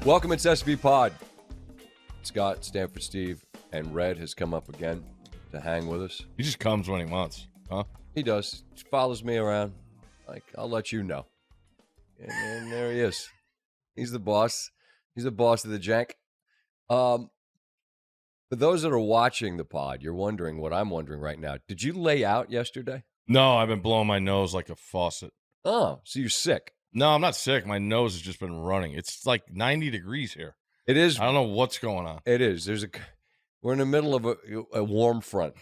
Welcome, it's SVPod. Scott, Stanford Steve, and Red has come up again to hang with us. He just comes when he wants, huh? He does. He follows me around. Like, I'll let you know. And there he is. He's the boss. He's the boss of the jank. For those that are watching the pod, you're wondering what I'm wondering right now. Did you lay out yesterday? No, I've been blowing my nose like a faucet. Oh, so you're sick. No, I'm not sick. My nose has just been running. It's like 90 degrees here. It is. I don't know what's going on. It is. We're in the middle of a warm front.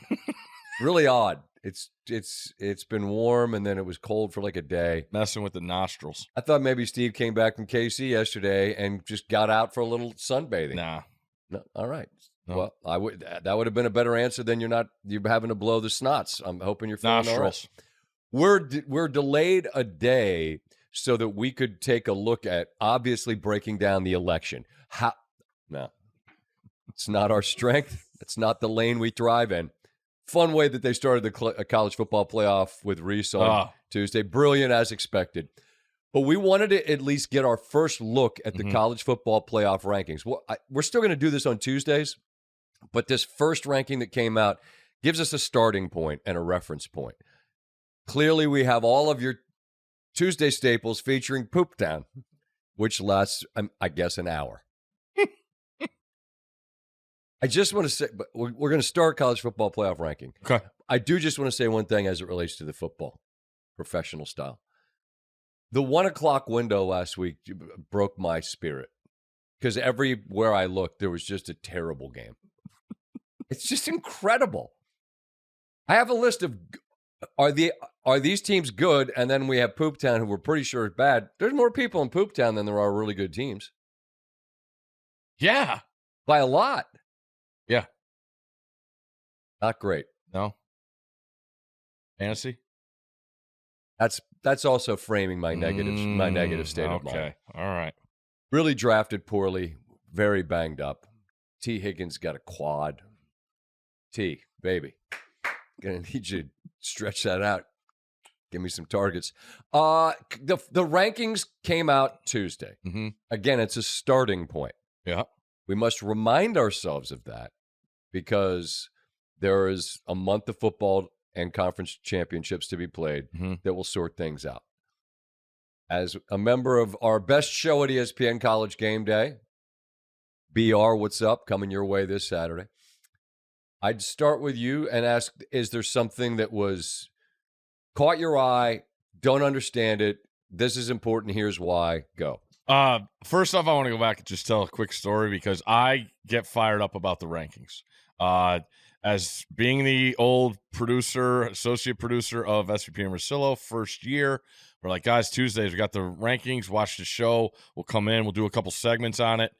Really odd. It's been warm and then it was cold for like a day. Messing with the nostrils. I thought maybe Steve came back from KC yesterday and just got out for a little sunbathing. Nah. No. All right. No. Well, that would have been a better answer than you're having to blow the snots. I'm hoping you're feeling Nostrils. all right. We're delayed a day so that we could take a look at obviously breaking down the election. No, it's not our strength. It's not the lane we thrive in. Fun way that they started the college football playoff with Reese on Tuesday. Brilliant as expected. But we wanted to at least get our first look at the college football playoff rankings. Well, we're still going to do this on Tuesdays, but this first ranking that came out gives us a starting point and a reference point. Clearly, we have all of your Tuesday staples featuring Pooptown, which lasts, I guess, an hour. I just want to say, but we're going to start college football playoff ranking. Okay. I do just want to say one thing as it relates to the football, professional style. The 1 o'clock window last week broke my spirit because everywhere I looked, there was just a terrible game. It's just incredible. I have a list of are these teams good, and then we have Pooptown, who we're pretty sure is bad. There's more people in Pooptown than there are really good teams. Yeah. By a lot. Yeah. Not great. No. Fantasy? That's also framing my negative state of mind. Okay. All right. Really drafted poorly, very banged up. T. Higgins got a quad. T, baby. Gonna need you to stretch that out. Give me some targets. The rankings came out Tuesday. Mm-hmm. Again, it's a starting point. Yeah. We must remind ourselves of that because there is a month of football and conference championships to be played that will sort things out. As a member of our best show at ESPN College Game Day, BR, what's up? Coming your way this Saturday. I'd start with you and ask, is there something that was caught your eye, don't understand it, this is important, here's why, go. First off, I want to go back and just tell a quick story because I get fired up about the rankings. As being the old associate producer of SVP and Rosillo, first year, we're like, guys, Tuesdays, we got the rankings, watch the show, we'll come in, we'll do a couple segments on it.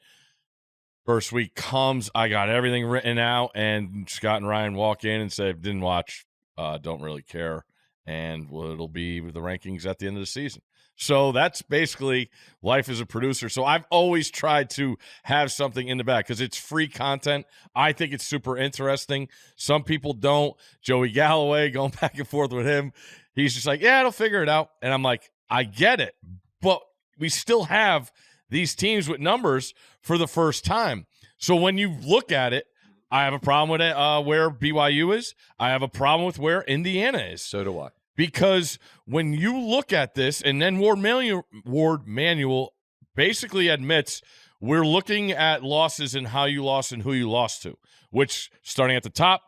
First week comes, I got everything written out, and Scott and Ryan walk in and say, didn't watch, don't really care, and it'll be the rankings at the end of the season. So that's basically life as a producer. So I've always tried to have something in the back because it's free content. I think it's super interesting. Some people don't. Joey Galloway, going back and forth with him, he's just like, yeah, I'll figure it out. And I'm like, I get it, but we still have these teams with numbers for the first time. So when you look at it, I have a problem with it, where BYU is. I have a problem with where Indiana is. So do I. Because when you look at this, and then Ward Manuel basically admits we're looking at losses and how you lost and who you lost to, which starting at the top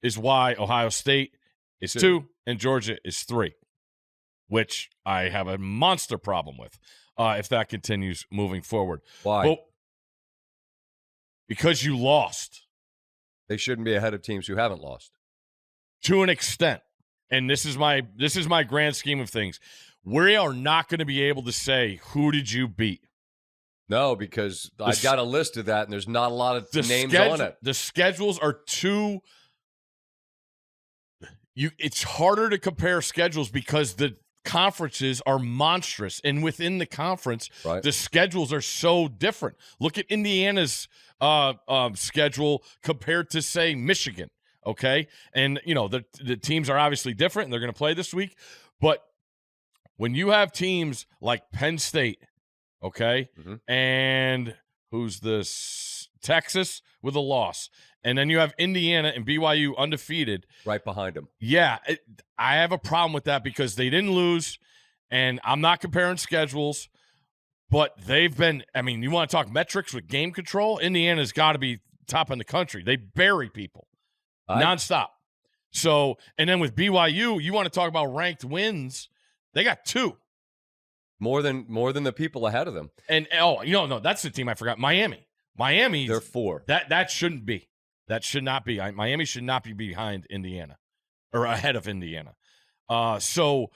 is why Ohio State is 2 and Georgia is 3, which I have a monster problem with if that continues moving forward. Why? Well, because you lost. They shouldn't be ahead of teams who haven't lost. To an extent. And this is my grand scheme of things. We are not going to be able to say, who did you beat? No, because I've got a list of that, and there's not a lot of names on it. The schedules are too it's harder to compare schedules because the conferences are monstrous. And within the conference, the schedules are so different. Look at Indiana's schedule compared to, say, Michigan. Okay. And, you know, the teams are obviously different and they're going to play this week. But when you have teams like Penn State, okay, and who's Texas with a loss. And then you have Indiana and BYU undefeated. Right behind them. Yeah, I have a problem with that because they didn't lose, and I'm not comparing schedules, but they've been – I mean, you want to talk metrics with game control? Indiana's got to be top in the country. They bury people nonstop. So, and then with BYU, you want to talk about ranked wins. They got 2. More than the people ahead of them. And, no, that's the team I forgot. Miami. They're 4. That shouldn't be. That should not be. Miami should not be behind Indiana or ahead of Indiana. So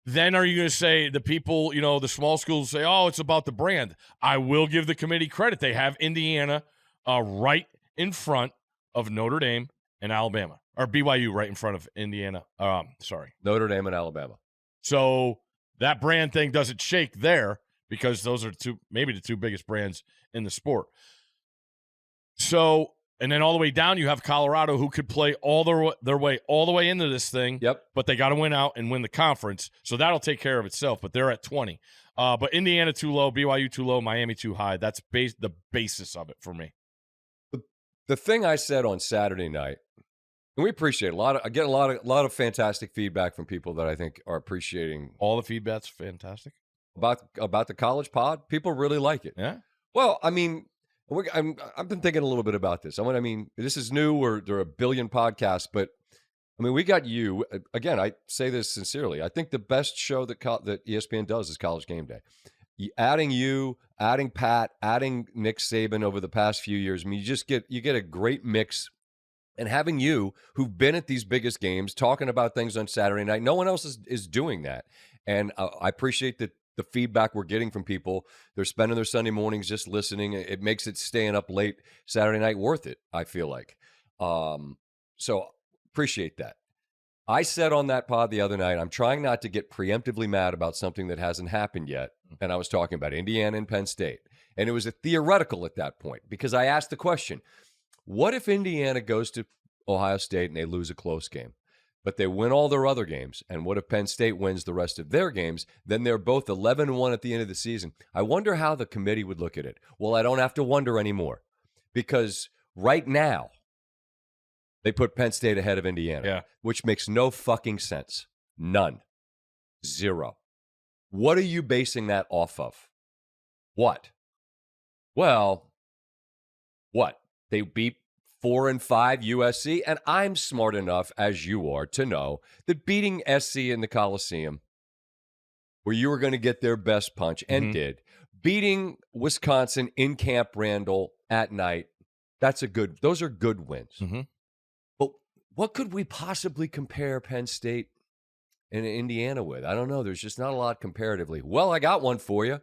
then are you going to say the people, the small schools say, oh, it's about the brand. I will give the committee credit. They have Indiana right in front of Notre Dame and Alabama. Or BYU right in front of Indiana. Notre Dame and Alabama. So that brand thing doesn't shake there because those are maybe the 2 biggest brands in the sport. So, and then all the way down, you have Colorado, who could play their way all the way into this thing. Yep. But they got to win out and win the conference. So that'll take care of itself. But they're at 20. But Indiana too low, BYU too low, Miami too high. That's the basis of it for me. The thing I said on Saturday night, and we appreciate I get a lot of fantastic feedback from people that I think are appreciating all the feedback's fantastic about the college pod. People really like it. Yeah. Well, I mean, I've been thinking a little bit about this. I mean, this is new. There are a billion podcasts, but I mean, we got you again. I say this sincerely. I think the best show that ESPN does is College Game Day. Adding Pat, adding Nick Saban over the past few years. I mean, you get a great mix. And having you, who've been at these biggest games, talking about things on Saturday night, no one else is doing that. And I appreciate the feedback we're getting from people. They're spending their Sunday mornings just listening. It makes it staying up late Saturday night worth it, I feel like. So appreciate that. I said on that pod the other night, I'm trying not to get preemptively mad about something that hasn't happened yet. And I was talking about Indiana and Penn State. And it was a theoretical at that point because I asked the question, what if Indiana goes to Ohio State and they lose a close game, but they win all their other games? And what if Penn State wins the rest of their games? Then they're both 11-1 at the end of the season. I wonder how the committee would look at it. Well, I don't have to wonder anymore because right now they put Penn State ahead of Indiana, which makes no fucking sense. None. 0. What are you basing that off of? What? Well, what? They beat 4 and 5 USC, and I'm smart enough, as you are, to know that beating SC in the Coliseum, where you were going to get their best punch, and did, beating Wisconsin in Camp Randall at night, those are good wins. But what could we possibly compare Penn State and Indiana with? I don't know. There's just not a lot comparatively. Well, I got one for you.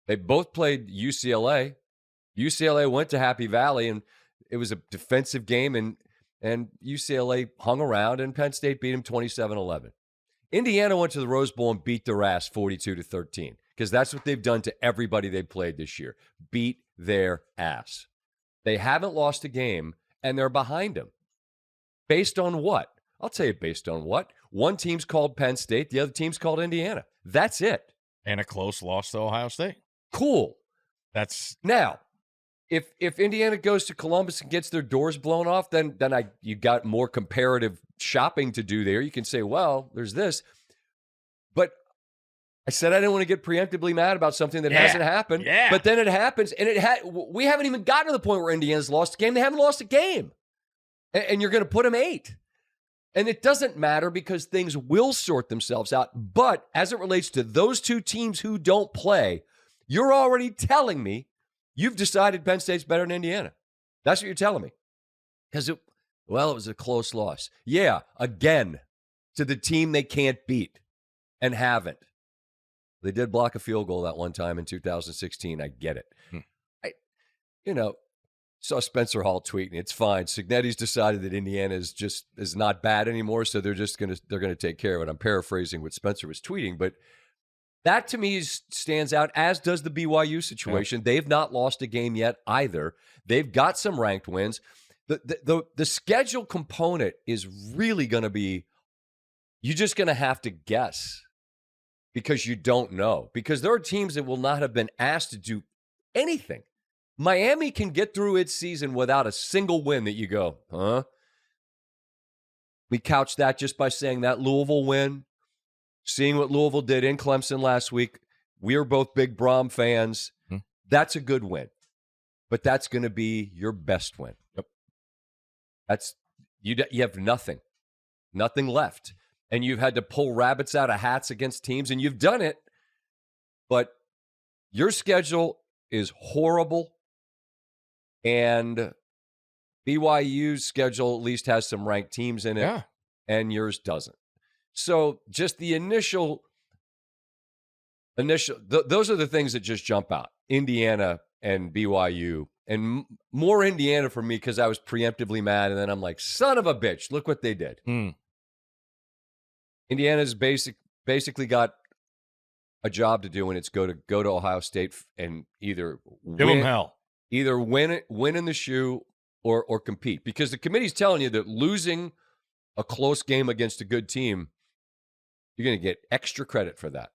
They both played UCLA. UCLA went to Happy Valley, and it was a defensive game, and UCLA hung around, and Penn State beat them 27-11. Indiana went to the Rose Bowl and beat their ass 42-13 because that's what they've done to everybody they've played this year. Beat their ass. They haven't lost a game, and they're behind them. Based on what? I'll tell you based on what. One team's called Penn State. The other team's called Indiana. That's it. And a close loss to Ohio State. Cool. Now, if Indiana goes to Columbus and gets their doors blown off, then you got more comparative shopping to do there. You can say, well, there's this. But I said I didn't want to get preemptively mad about something that hasn't happened. Yeah. But then it happens, and we haven't even gotten to the point where Indiana's lost a game. They haven't lost a game. And you're going to put them 8. And it doesn't matter because things will sort themselves out. But as it relates to those 2 teams who don't play, you're already telling me you've decided Penn State's better than Indiana. That's what you're telling me. Because it was a close loss. Yeah, again, to the team they can't beat and haven't. They did block a field goal that one time in 2016. I get it. I saw Spencer Hall tweeting, it's fine. Signetti's decided that Indiana is not bad anymore, so they're going to take care of it. I'm paraphrasing what Spencer was tweeting, but that to me stands out, as does the BYU situation. Yeah. They've not lost a game yet either. They've got some ranked wins. The schedule component is really going to be, you're just going to have to guess because you don't know. Because there are teams that will not have been asked to do anything Miami can get through its season without a single win that you go, huh? We couch that just by saying that Louisville win, seeing what Louisville did in Clemson last week. We are both big Brom fans. That's a good win. But that's going to be your best win. Yep. That's you have nothing left. And you've had to pull rabbits out of hats against teams, and you've done it. But your schedule is horrible. And BYU's schedule at least has some ranked teams in it, and yours doesn't. So just the initial, those are the things that just jump out. Indiana and BYU, and more Indiana for me because I was preemptively mad, and then I'm like, son of a bitch, look what they did. Indiana's basically got a job to do, and it's go to Ohio State and either give them hell. Either win in the shoe or compete. Because the committee's telling you that losing a close game against a good team, you're going to get extra credit for that.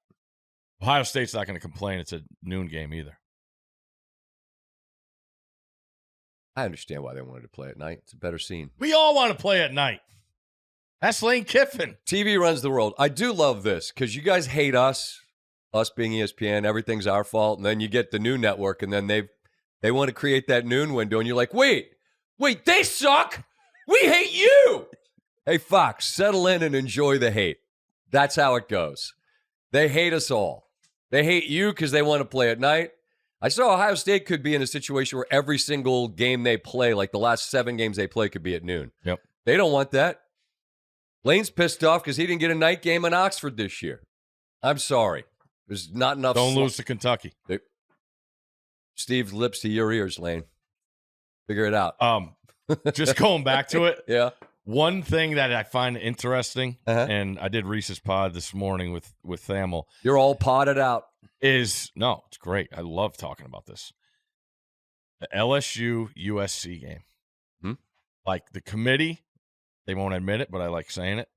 Ohio State's not going to complain. It's a noon game either. I understand why they wanted to play at night. It's a better scene. We all want to play at night. That's Lane Kiffin. TV runs the world. I do love this because you guys hate us being ESPN. Everything's our fault. And then you get the noon network, and then they want to create that noon window, and you're like, wait, they suck. We hate you. Hey, Fox, settle in and enjoy the hate. That's how it goes. They hate us all. They hate you because they want to play at night. I saw Ohio State could be in a situation where every single game they play, like the last 7 games they play, could be at noon. Yep. They don't want that. Lane's pissed off because he didn't get a night game in Oxford this year. I'm sorry. There's not enough. Don't lose to Kentucky. Steve's lips to your ears, Lane. Figure it out. Just going back to it. Yeah. One thing that I find interesting, and I did Reese's pod this morning with Thamel. You're all potted out. It's great. I love talking about this. The LSU USC game. Like the committee, they won't admit it, but I like saying it.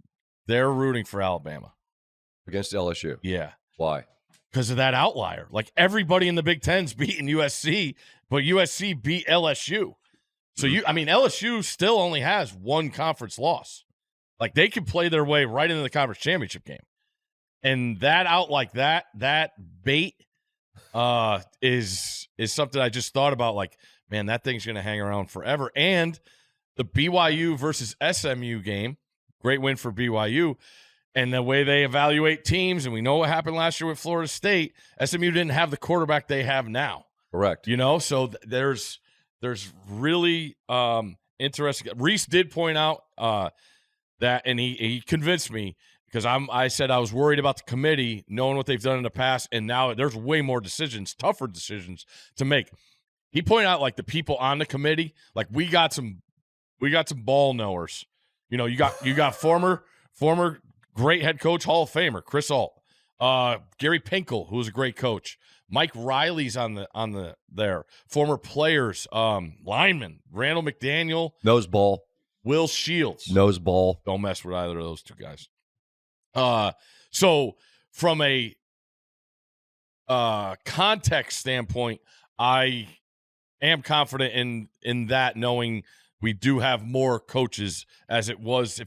They're rooting for Alabama. Against LSU? Yeah. Why? Because of that outlier. Like everybody in the Big Ten's beating USC, but USC beat LSU. So LSU still only has one conference loss. Like they could play their way right into the conference championship game. And that out like that bait is something I just thought about. Like, man, that thing's going to hang around forever. And the BYU versus SMU game, great win for BYU. And the way they evaluate teams, and we know what happened last year with Florida State, SMU didn't have the quarterback they have now. Correct. So there's really interesting. Reese did point out that, and he convinced me because I said I was worried about the committee knowing what they've done in the past, and now there's way more tougher decisions to make. He pointed out like the people on the committee, like we got some ball knowers. You got former great head coach, Hall of Famer Chris Ault, Gary Pinkel, who was a great coach. Mike Riley's on the there. Former players, linemen, Randall McDaniel, nose ball, Will Shields, nose ball. Don't mess with either of those two guys. So from a context standpoint, I am confident in that, knowing we do have more coaches as it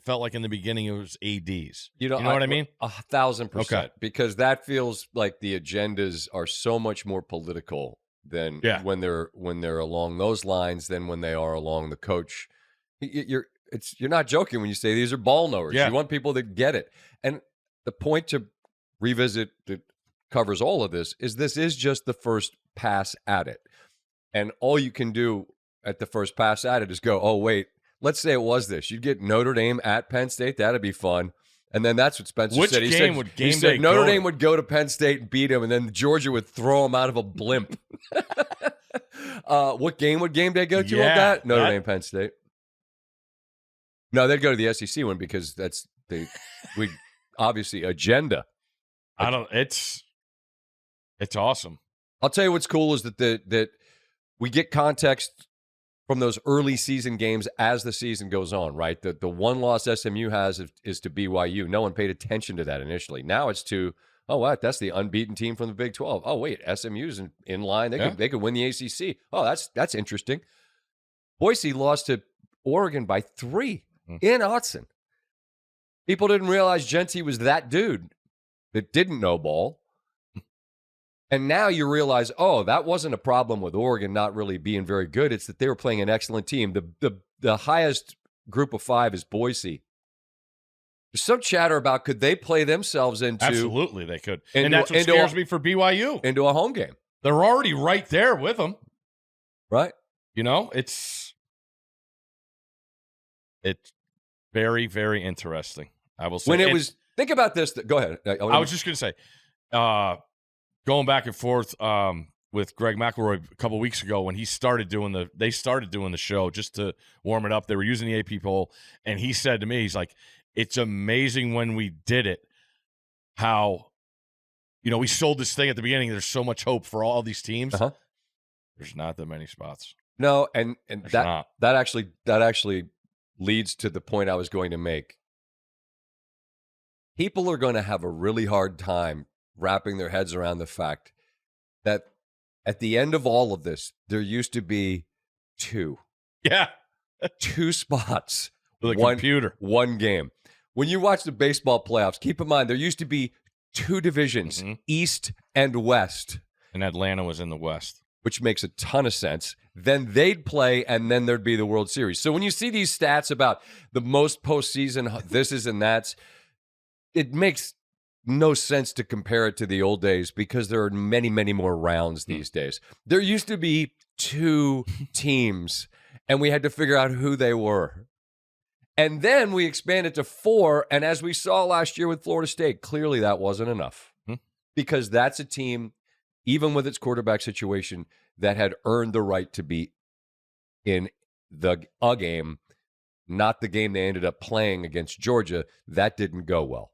felt like in the beginning it was ADs. You know what I mean? 1,000%. Okay. Because that feels like the agendas are so much more political than when they're along those lines than when they are along the coach. You're not joking when you say these are ball knowers. Yeah. You want people that get it. And the point to revisit that covers all of this is just the first pass at it. And all you can do at the first pass at it is go, oh, wait, let's say it was this. You'd get Notre Dame at Penn State. That'd be fun. And then that's what Spencer said. He said Notre Dame would go to Penn State and beat him, and then Georgia would throw him out of a blimp. What game would game day go to on that? Notre Dame, Penn State. No, they'd go to the SEC one because we obviously agenda. It's awesome. I'll tell you what's cool is that we get context from those early season games as the season goes on, right? The one loss SMU has is to BYU. No one paid attention to that initially. Now it's to Oh, what? That's the unbeaten team from the Big 12. Oh, wait, SMU's in line. They could win the ACC. Oh, that's interesting. Boise lost to Oregon by 3 in Autzen. People didn't realize Genty was that dude that didn't know ball. And now you realize, oh, that wasn't a problem with Oregon not really being very good. It's that they were playing an excellent team. The highest group of 5 is Boise. There's some chatter about could they play themselves into... Absolutely, they could. And that's what scares me for BYU. Into a home game. They're already right there with them. Right. You know, it's very, very interesting. I will say. When it was... Think about this. Go ahead. I was just going to say... going back and forth with Greg McElroy a couple weeks ago when they started doing the show just to warm it up. They were using the AP poll, and he said to me, he's like, "It's amazing when we did it, how we sold this thing at the beginning. There's so much hope for all these teams. There's not that many spots. No, and that actually leads to the point I was going to make. People are going to have a really hard time wrapping their heads around the fact that at the end of all of this, there used to be 2. Yeah. 2 spots. With a computer. One game. When you watch the baseball playoffs, keep in mind, there used to be 2 divisions, East and West. And Atlanta was in the West. Which makes a ton of sense. Then they'd play, and then there'd be the World Series. So when you see these stats about the most postseason, this is and that's, it makes no sense to compare it to the old days because there are many, many more rounds these days. There used to be 2 teams, and we had to figure out who they were. And then we expanded to 4, and as we saw last year with Florida State, clearly that wasn't enough because that's a team, even with its quarterback situation, that had earned the right to be in a game, not the game they ended up playing against Georgia. That didn't go well.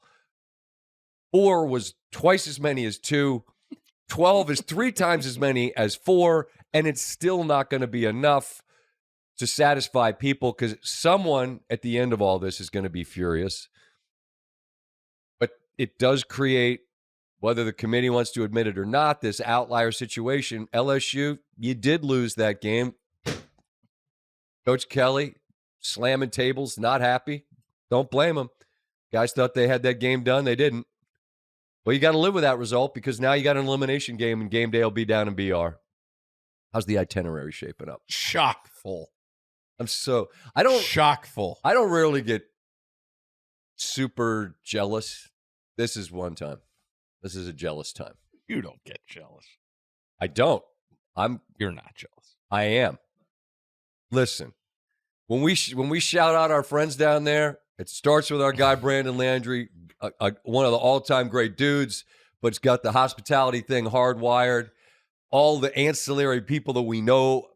4 was twice as many as 2. 12 is 3 times as many as 4, and it's still not going to be enough to satisfy people because someone at the end of all this is going to be furious. But it does create, whether the committee wants to admit it or not, this outlier situation. LSU, you did lose that game. Coach Kelly slamming tables, not happy. Don't blame him. Guys thought they had that game done. They didn't. Well, you got to live with that result because now you got an elimination game and game day will be down in BR. How's the itinerary shaping up? Chock full. Chock full. I don't rarely get super jealous. This is one time. This is a jealous time. You don't get jealous. I don't. You're not jealous. I am. Listen, when we shout out our friends down there, it starts with our guy Brandon Landry, one of the all-time great dudes, but it's got the hospitality thing hardwired. All the ancillary people that we know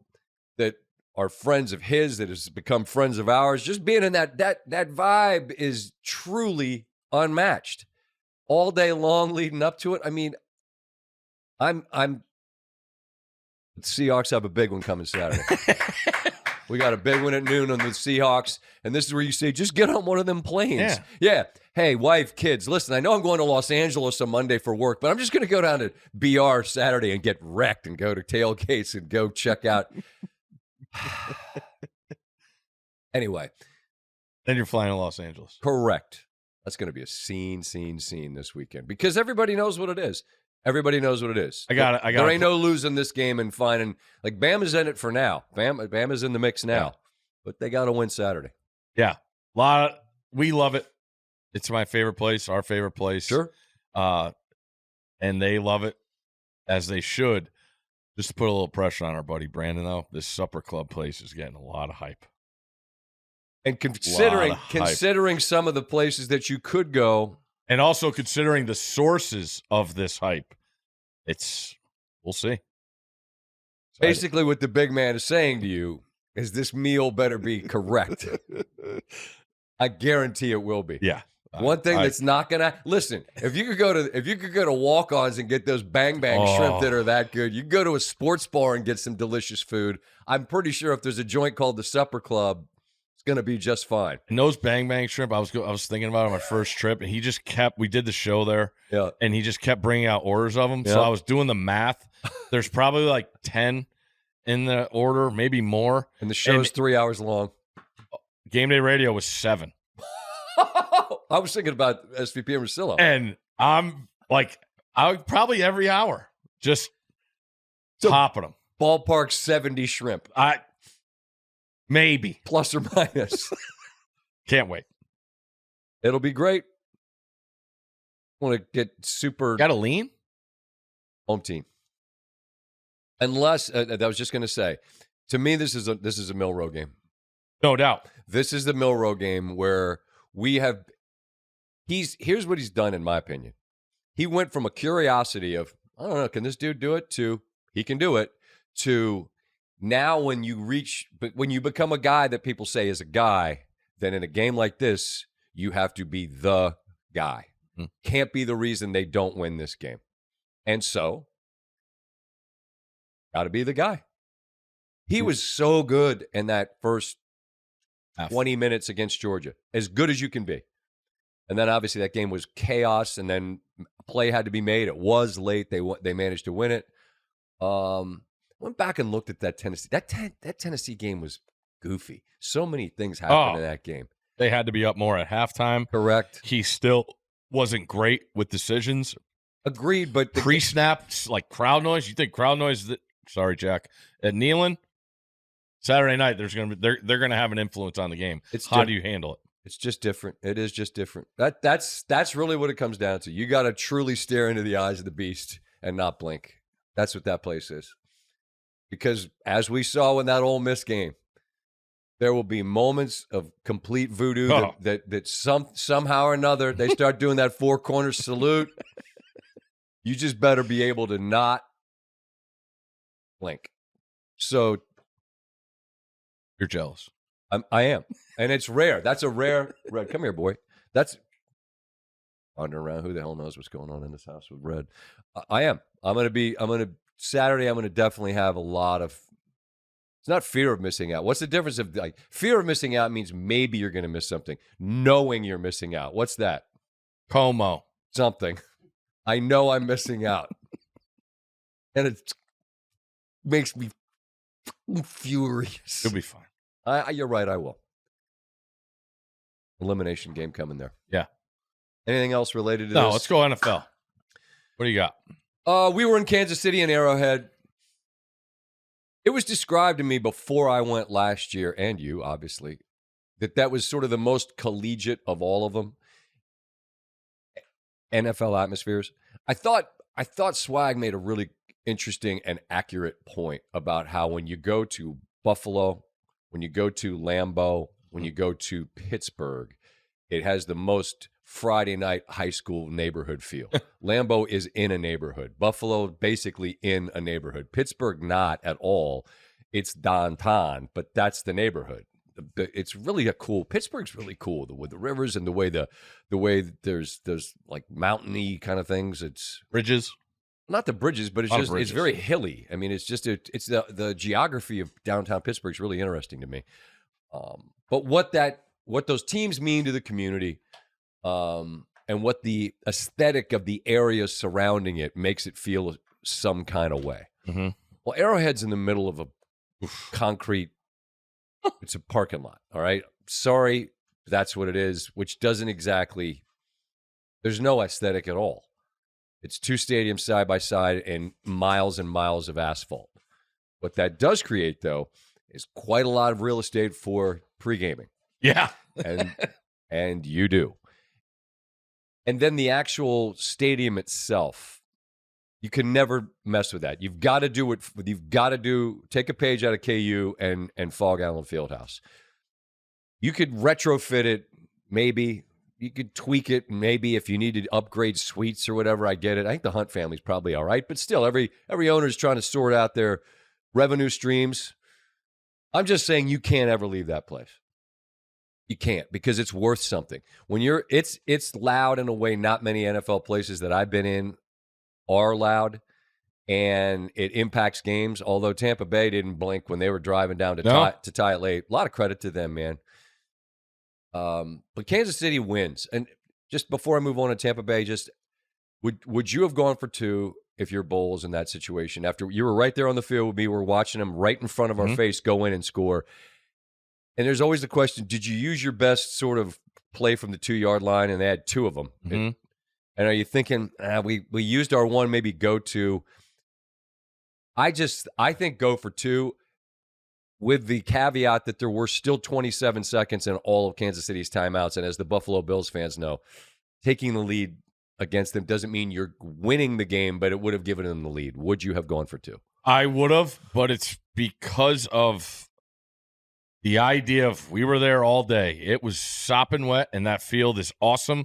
that are friends of his, that has become friends of ours. Just being in that vibe is truly unmatched. All day long leading up to it. I mean, the Seahawks have a big one coming Saturday. We got a big one at noon on the Seahawks, and this is where you say, just get on one of them planes. Yeah. Hey, wife, kids, listen, I know I'm going to Los Angeles on Monday for work, but I'm just going to go down to BR Saturday and get wrecked and go to tailgates and go check out. Anyway. Then you're flying to Los Angeles. Correct. That's going to be a scene this weekend because everybody knows what it is. Everybody knows what it is. I got it. There ain't no losing this game and finding, like, Bama's in it for now. Bama's in the mix now, but they got to win Saturday. Yeah. We love it. It's my favorite place, our favorite place. Sure. And they love it, as they should. Just to put a little pressure on our buddy Brandon, though, this supper club place is getting a lot of hype. And considering some of the places that you could go. And also considering the sources of this hype, we'll see. Basically, what the big man is saying to you is this meal better be correct. I guarantee it will be. Yeah. One thing that's not gonna listen. If you could go to Walk-Ons and get those bang shrimp that are that good, you can go to a sports bar and get some delicious food. I'm pretty sure if there's a joint called the Supper Club, It's going to be just fine. And those Bang Bang shrimp, I was thinking about on my first trip, and he just kept. We did the show there, Yeah, and he just kept bringing out orders of them. Yeah. So I was doing the math. There's probably like 10 in the order, maybe more. and the show's 3 hours long. Game Day Radio was 7. I was thinking about SVP and Russillo. And I'm like, I would probably every hour just topping them. Ballpark 70 shrimp. Maybe. Plus or minus. Can't wait. It'll be great. Want to get super Got a lean? home team. Unless, I was just going to say, to me, this is a Milroe game. No doubt. This is the Milroe game where here's what he's done, in my opinion. He went from a curiosity of, I don't know, can this dude do it, to he can do it, to now when you become a guy that people say is a guy, then in a game like this, you have to be the guy. Can't be the reason they don't win this game. And so, got to be the guy. He was so good in that first 20 minutes against Georgia, as good as you can be. And then obviously that game was chaos, and then a play had to be made. It was late. They managed to win it. Went back and looked at that Tennessee. That Tennessee game was goofy. So many things happened in that game. They had to be up more at halftime. Correct. He still wasn't great with decisions. Agreed, but pre-snap, like crowd noise. You think crowd noise? Sorry, Jack. At Neyland, Saturday night, they're gonna have an influence on the game. How do you handle it? It's just different. It is just different. That's really what it comes down to. You got to truly stare into the eyes of the beast and not blink. That's what that place is. Because as we saw in that Ole Miss game, there will be moments of complete voodoo that somehow or another they start doing that four corner salute. You just better be able to not blink. So you're jealous. I am, and it's rare. That's a rare. Red, come here, boy. That's wandering around. Who the hell knows what's going on in this house with Red? I am. Saturday. I'm gonna definitely have a lot of. It's not fear of missing out. What's the difference of like fear of missing out means maybe you're gonna miss something. Knowing you're missing out. What's that? Como. Something. I know I'm missing out, and it makes me furious. You'll be fine. You're right, I will. Elimination game coming there. Yeah. Anything else related to this? No, let's go NFL. What do you got? We were in Kansas City and Arrowhead. It was described to me before I went last year, and you, obviously, that was sort of the most collegiate of all of them. NFL atmospheres. I thought Swag made a really interesting and accurate point about how when you go to Buffalo, when you go to Lambeau, when you go to Pittsburgh, it has the most Friday night high school neighborhood feel. Lambeau is in a neighborhood. Buffalo basically in a neighborhood. Pittsburgh not at all. It's downtown, but that's the neighborhood. It's really Pittsburgh's really cool with the rivers and the way there's like mountainy kind of things. It's bridges. What Not the bridges, but it's very hilly. I mean, it's just it's the geography of downtown Pittsburgh is really interesting to me. But what those teams mean to the community, and what the aesthetic of the area surrounding it makes it feel some kind of way. Mm-hmm. Well, Arrowhead's in the middle of a concrete. It's a parking lot. All right, sorry, that's what it is. Which doesn't exactly. There's no aesthetic at all. It's two stadiums side by side and miles of asphalt. What that does create, though, is quite a lot of real estate for pre-gaming. Yeah. and you do. And then the actual stadium itself, you can never mess with that. You've got to do it. Take a page out of KU and Fog Allen Fieldhouse. You could retrofit it, maybe. You could tweak it, maybe if you needed to upgrade suites or whatever. I get it. I think the Hunt family's probably all right, but still, every owner is trying to sort out their revenue streams. I'm just saying you can't ever leave that place. You can't, because it's worth something. When it's loud in a way not many NFL places that I've been in are loud, and it impacts games. Although Tampa Bay didn't blink when they were driving down to tie it late. A lot of credit to them, man. But Kansas City wins. And just before I move on to Tampa Bay, just would you have gone for 2 if you're Bowles in that situation? After you were right there on the field with me, we're watching them right in front of our face go in and score. And there's always the question, did you use your best sort of play from the 2-yard line? And they had 2 of them. And are you thinking, we used our one, maybe go to? I think go for 2 with the caveat that there were still 27 seconds in all of Kansas City's timeouts. And as the Buffalo Bills fans know, taking the lead against them doesn't mean you're winning the game, but it would have given them the lead. Would you have gone for 2? I would have, but it's because of the idea of we were there all day. It was sopping wet, and that field is awesome.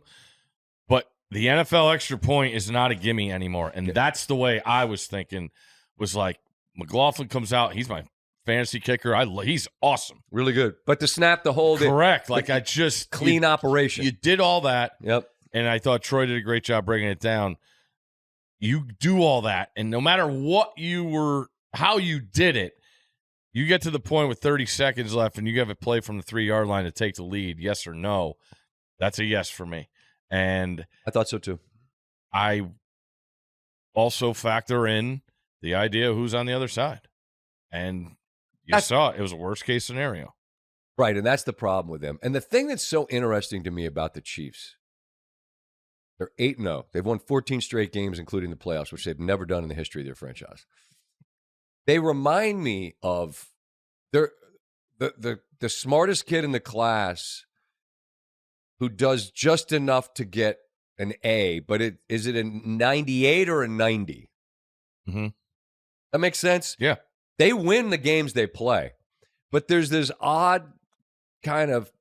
But the NFL extra point is not a gimme anymore. And that's the way I was thinking, was like, McLaughlin comes out. He's my fantasy kicker. He's awesome. Really good. But to snap the hold. Correct. Like I just. Clean operation. You did all that. Yep. And I thought Troy did a great job bringing it down. You do all that, and no matter how you did it, you get to the point with 30 seconds left, and you have a play from the 3-yard line to take the lead, yes or no. That's a yes for me. And I thought so too. I also factor in the idea of who's on the other side. And you saw it was a worst-case scenario. Right, and that's the problem with them. And the thing that's so interesting to me about the Chiefs, they're 8-0. They've won 14 straight games, including the playoffs, which they've never done in the history of their franchise. They remind me of the smartest kid in the class who does just enough to get an A, but is it a 98 or a 90? That makes sense? Yeah. They win the games they play, but there's this odd kind of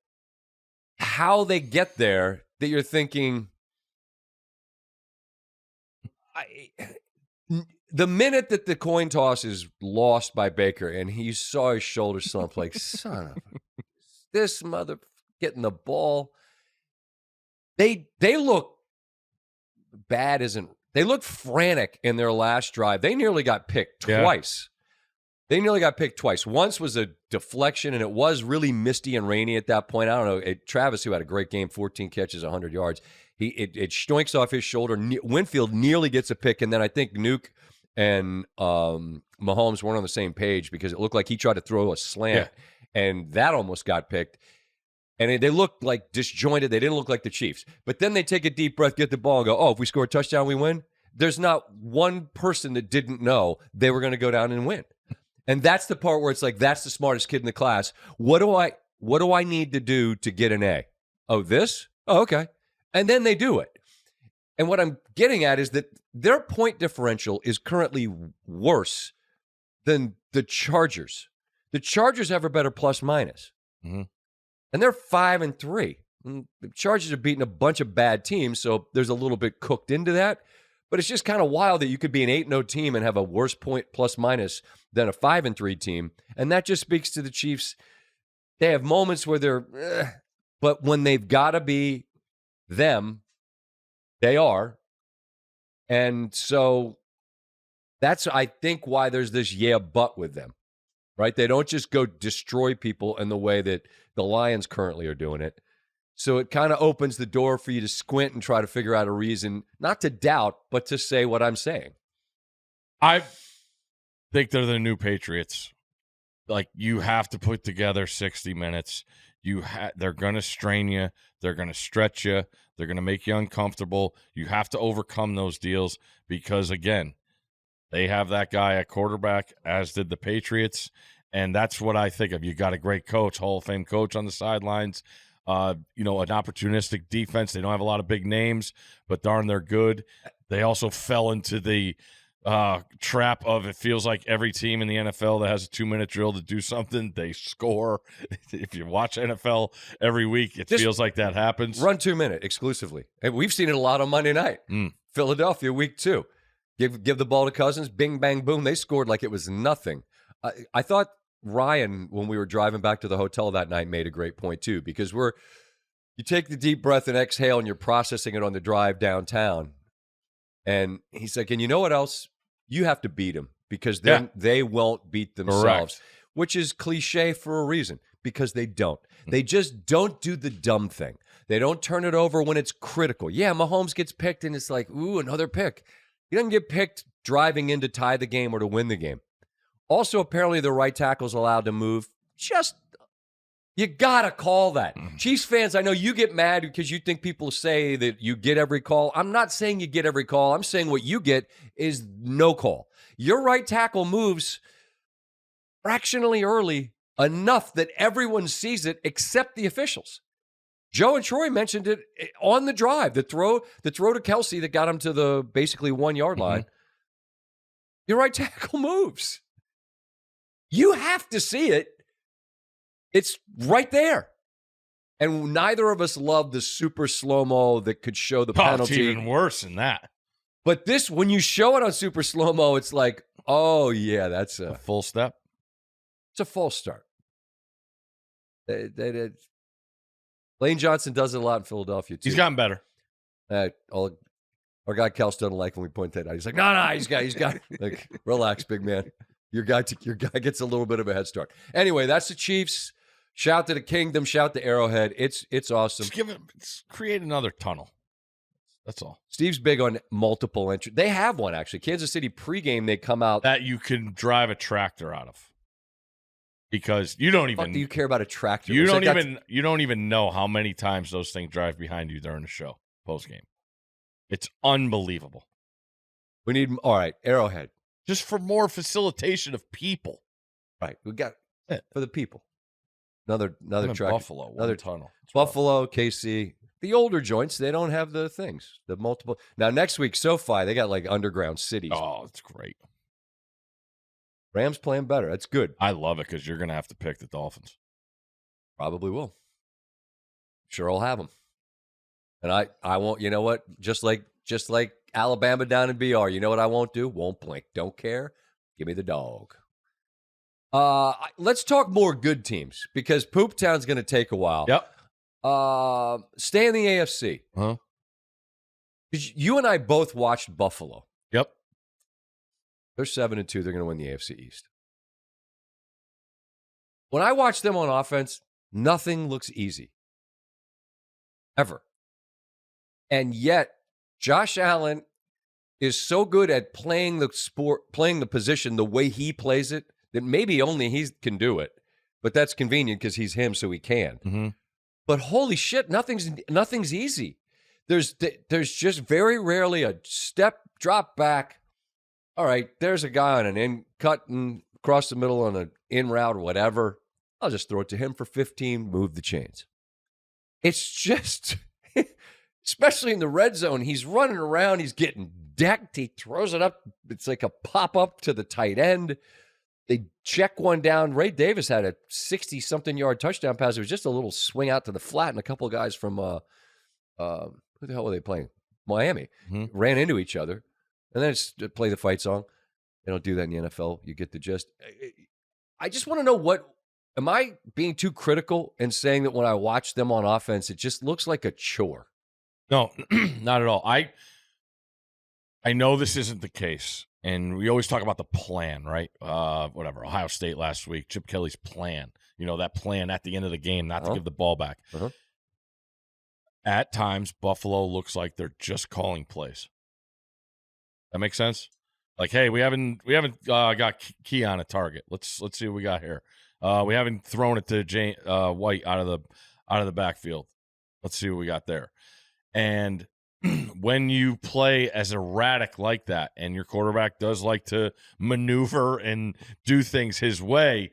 how they get there that you're thinking, the minute that the coin toss is lost by Baker and he saw his shoulder slump, like, son of this mother getting the ball. They look bad, they look frantic in their last drive. They nearly got picked twice. They nearly got picked twice. Once was a deflection, and it was really misty and rainy at that point. I don't know. Travis, who had a great game, 14 catches, 100 yards. It stoinks off his shoulder. Winfield nearly gets a pick, and then I think Nuke and Mahomes weren't on the same page because it looked like he tried to throw a slant, and that almost got picked. And they looked like disjointed. They didn't look like the Chiefs. But then they take a deep breath, get the ball, and go, oh, if we score a touchdown, we win? There's not one person that didn't know they were going to go down and win. And that's the part where it's like, that's the smartest kid in the class. What do I need to do to get an A? Oh, this? Oh, okay. And then they do it. And what I'm getting at is that their point differential is currently worse than the Chargers. The Chargers have a better plus minus. And they're 5-3. The Chargers are beating a bunch of bad teams, so there's a little bit cooked into that. But it's just kind of wild that you could be an 8-0 team and have a worse point plus minus than a 5-3 team. And that just speaks to the Chiefs. They have moments where they're, but when they've got to be them, they are. And so that's, I think, why there's this but with them, right? They don't just go destroy people in the way that the Lions currently are doing it. So it kind of opens the door for you to squint and try to figure out a reason, not to doubt, but to say what I'm saying. I think they're the new Patriots. Like, you have to put together 60 minutes. They're going to strain you. They're going to stretch you. They're going to make you uncomfortable. You have to overcome those deals because, again, they have that guy at quarterback, as did the Patriots, and that's what I think of. You got a great coach, Hall of Fame coach on the sidelines. An opportunistic defense. They don't have a lot of big names, but darn, they're good. They also fell into the trap of, it feels like every team in the NFL that has a 2-minute drill to do something, they score. If you watch NFL every week, it feels like that happens. Run 2-minute exclusively. And we've seen it a lot on Monday night. Philadelphia, week 2. Give the ball to Cousins, bing, bang, boom. They scored like it was nothing. I thought Ryan, when we were driving back to the hotel that night, made a great point too, because you take the deep breath and exhale and you're processing it on the drive downtown. And he said, and you know what else? You have to beat them because then they won't beat themselves, which is cliche for a reason. because they don't. They just don't do the dumb thing. They don't turn it over when it's critical. Yeah, Mahomes gets picked, and it's like, ooh, another pick. He doesn't get picked driving in to tie the game or to win the game. Also, apparently, the right tackle's allowed to move. You got to call that. Chiefs fans, I know you get mad because you think people say that you get every call. I'm not saying you get every call. I'm saying what you get is no call. Your right tackle moves fractionally early enough that everyone sees it except the officials. Joe and Troy mentioned it on the drive, the throw to Kelsey that got him to the basically 1 yard line. Your right tackle moves. You have to see it. It's right there. And neither of us love the super slow-mo that could show the penalty. It's even worse than that. But this, when you show it on super slow-mo, it's like, oh, yeah, that's a full step. It's a false start. Lane Johnson does it a lot in Philadelphia, too. He's gotten better. Our guy Kels doesn't like when we point that out. He's like, no, he's got like, relax, big man. Your guy gets a little bit of a head start. Anyway, that's the Chiefs. Shout to the Kingdom. Shout to Arrowhead. It's awesome. Just create another tunnel. That's all. Steve's big on multiple entries. They have one, actually. Kansas City pregame, they come out. That you can drive a tractor out of. Because you don't even. Do you care about a tractor? You don't even know how many times those things drive behind you during the show, postgame. It's unbelievable. We need, all right, Arrowhead. Just for more facilitation of people. Right. We got it for the people. Another track. Buffalo. Another tunnel. Buffalo, KC. The older joints, they don't have the things. The multiple. Now, next week, SoFi, they got like underground cities. Oh, it's great. Rams playing better. That's good. I love it because you're going to have to pick the Dolphins. Probably will. Sure, I'll have them. And I won't, you know what? Just like Alabama down in BR, you know what I won't do? Won't blink. Don't care. Give me the dog. Let's talk more good teams because Pooptown's going to take a while. Yep. Stay in the AFC. Huh? You and I both watched Buffalo. Yep. They're 7-2. They're going to win the AFC East. When I watch them on offense, nothing looks easy. Ever. And yet, Josh Allen is so good at playing the sport, playing the position the way he plays it, that maybe only he can do it. But that's convenient because he's him, so he can. Mm-hmm. But holy shit, nothing's easy. There's just very rarely a step, drop back. All right, there's a guy on an in cut and across the middle on an in route or whatever. I'll just throw it to him for 15, move the chains. It's just, especially in the red zone, he's running around, he's getting decked, he throws it up. It's like a pop-up to the tight end. They check one down. Ray Davis had a 60-something yard touchdown pass. It was just a little swing out to the flat, and a couple of guys from, who the hell were they playing? Miami. Mm-hmm. Ran into each other. And then it's play the fight song. They don't do that in the NFL. You get the gist. I just want to know am I being too critical in saying that when I watch them on offense, it just looks like a chore? No, not at all. I know this isn't the case. And we always talk about the plan, right? Ohio State last week, Chip Kelly's plan. You know, that plan at the end of the game, not to give the ball back. Uh-huh. At times, Buffalo looks like they're just calling plays. That makes sense? Like, hey, we haven't got Key on a target. Let's see what we got here. We haven't thrown it to White out of the backfield. Let's see what we got there. And when you play as erratic like that, and your quarterback does like to maneuver and do things his way,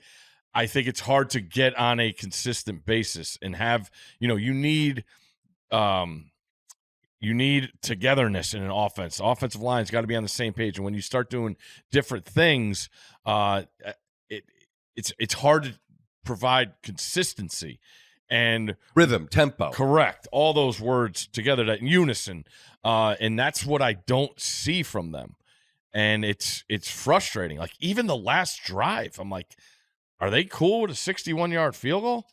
I think it's hard to get on a consistent basis and have, you need togetherness in an offense. The offensive line's got to be on the same page. And when you start doing different things, it's hard to provide consistency and rhythm, tempo. Correct. All those words together in unison. And that's what I don't see from them. And it's frustrating. Like even the last drive, I'm like, are they cool with a 61-yard field goal?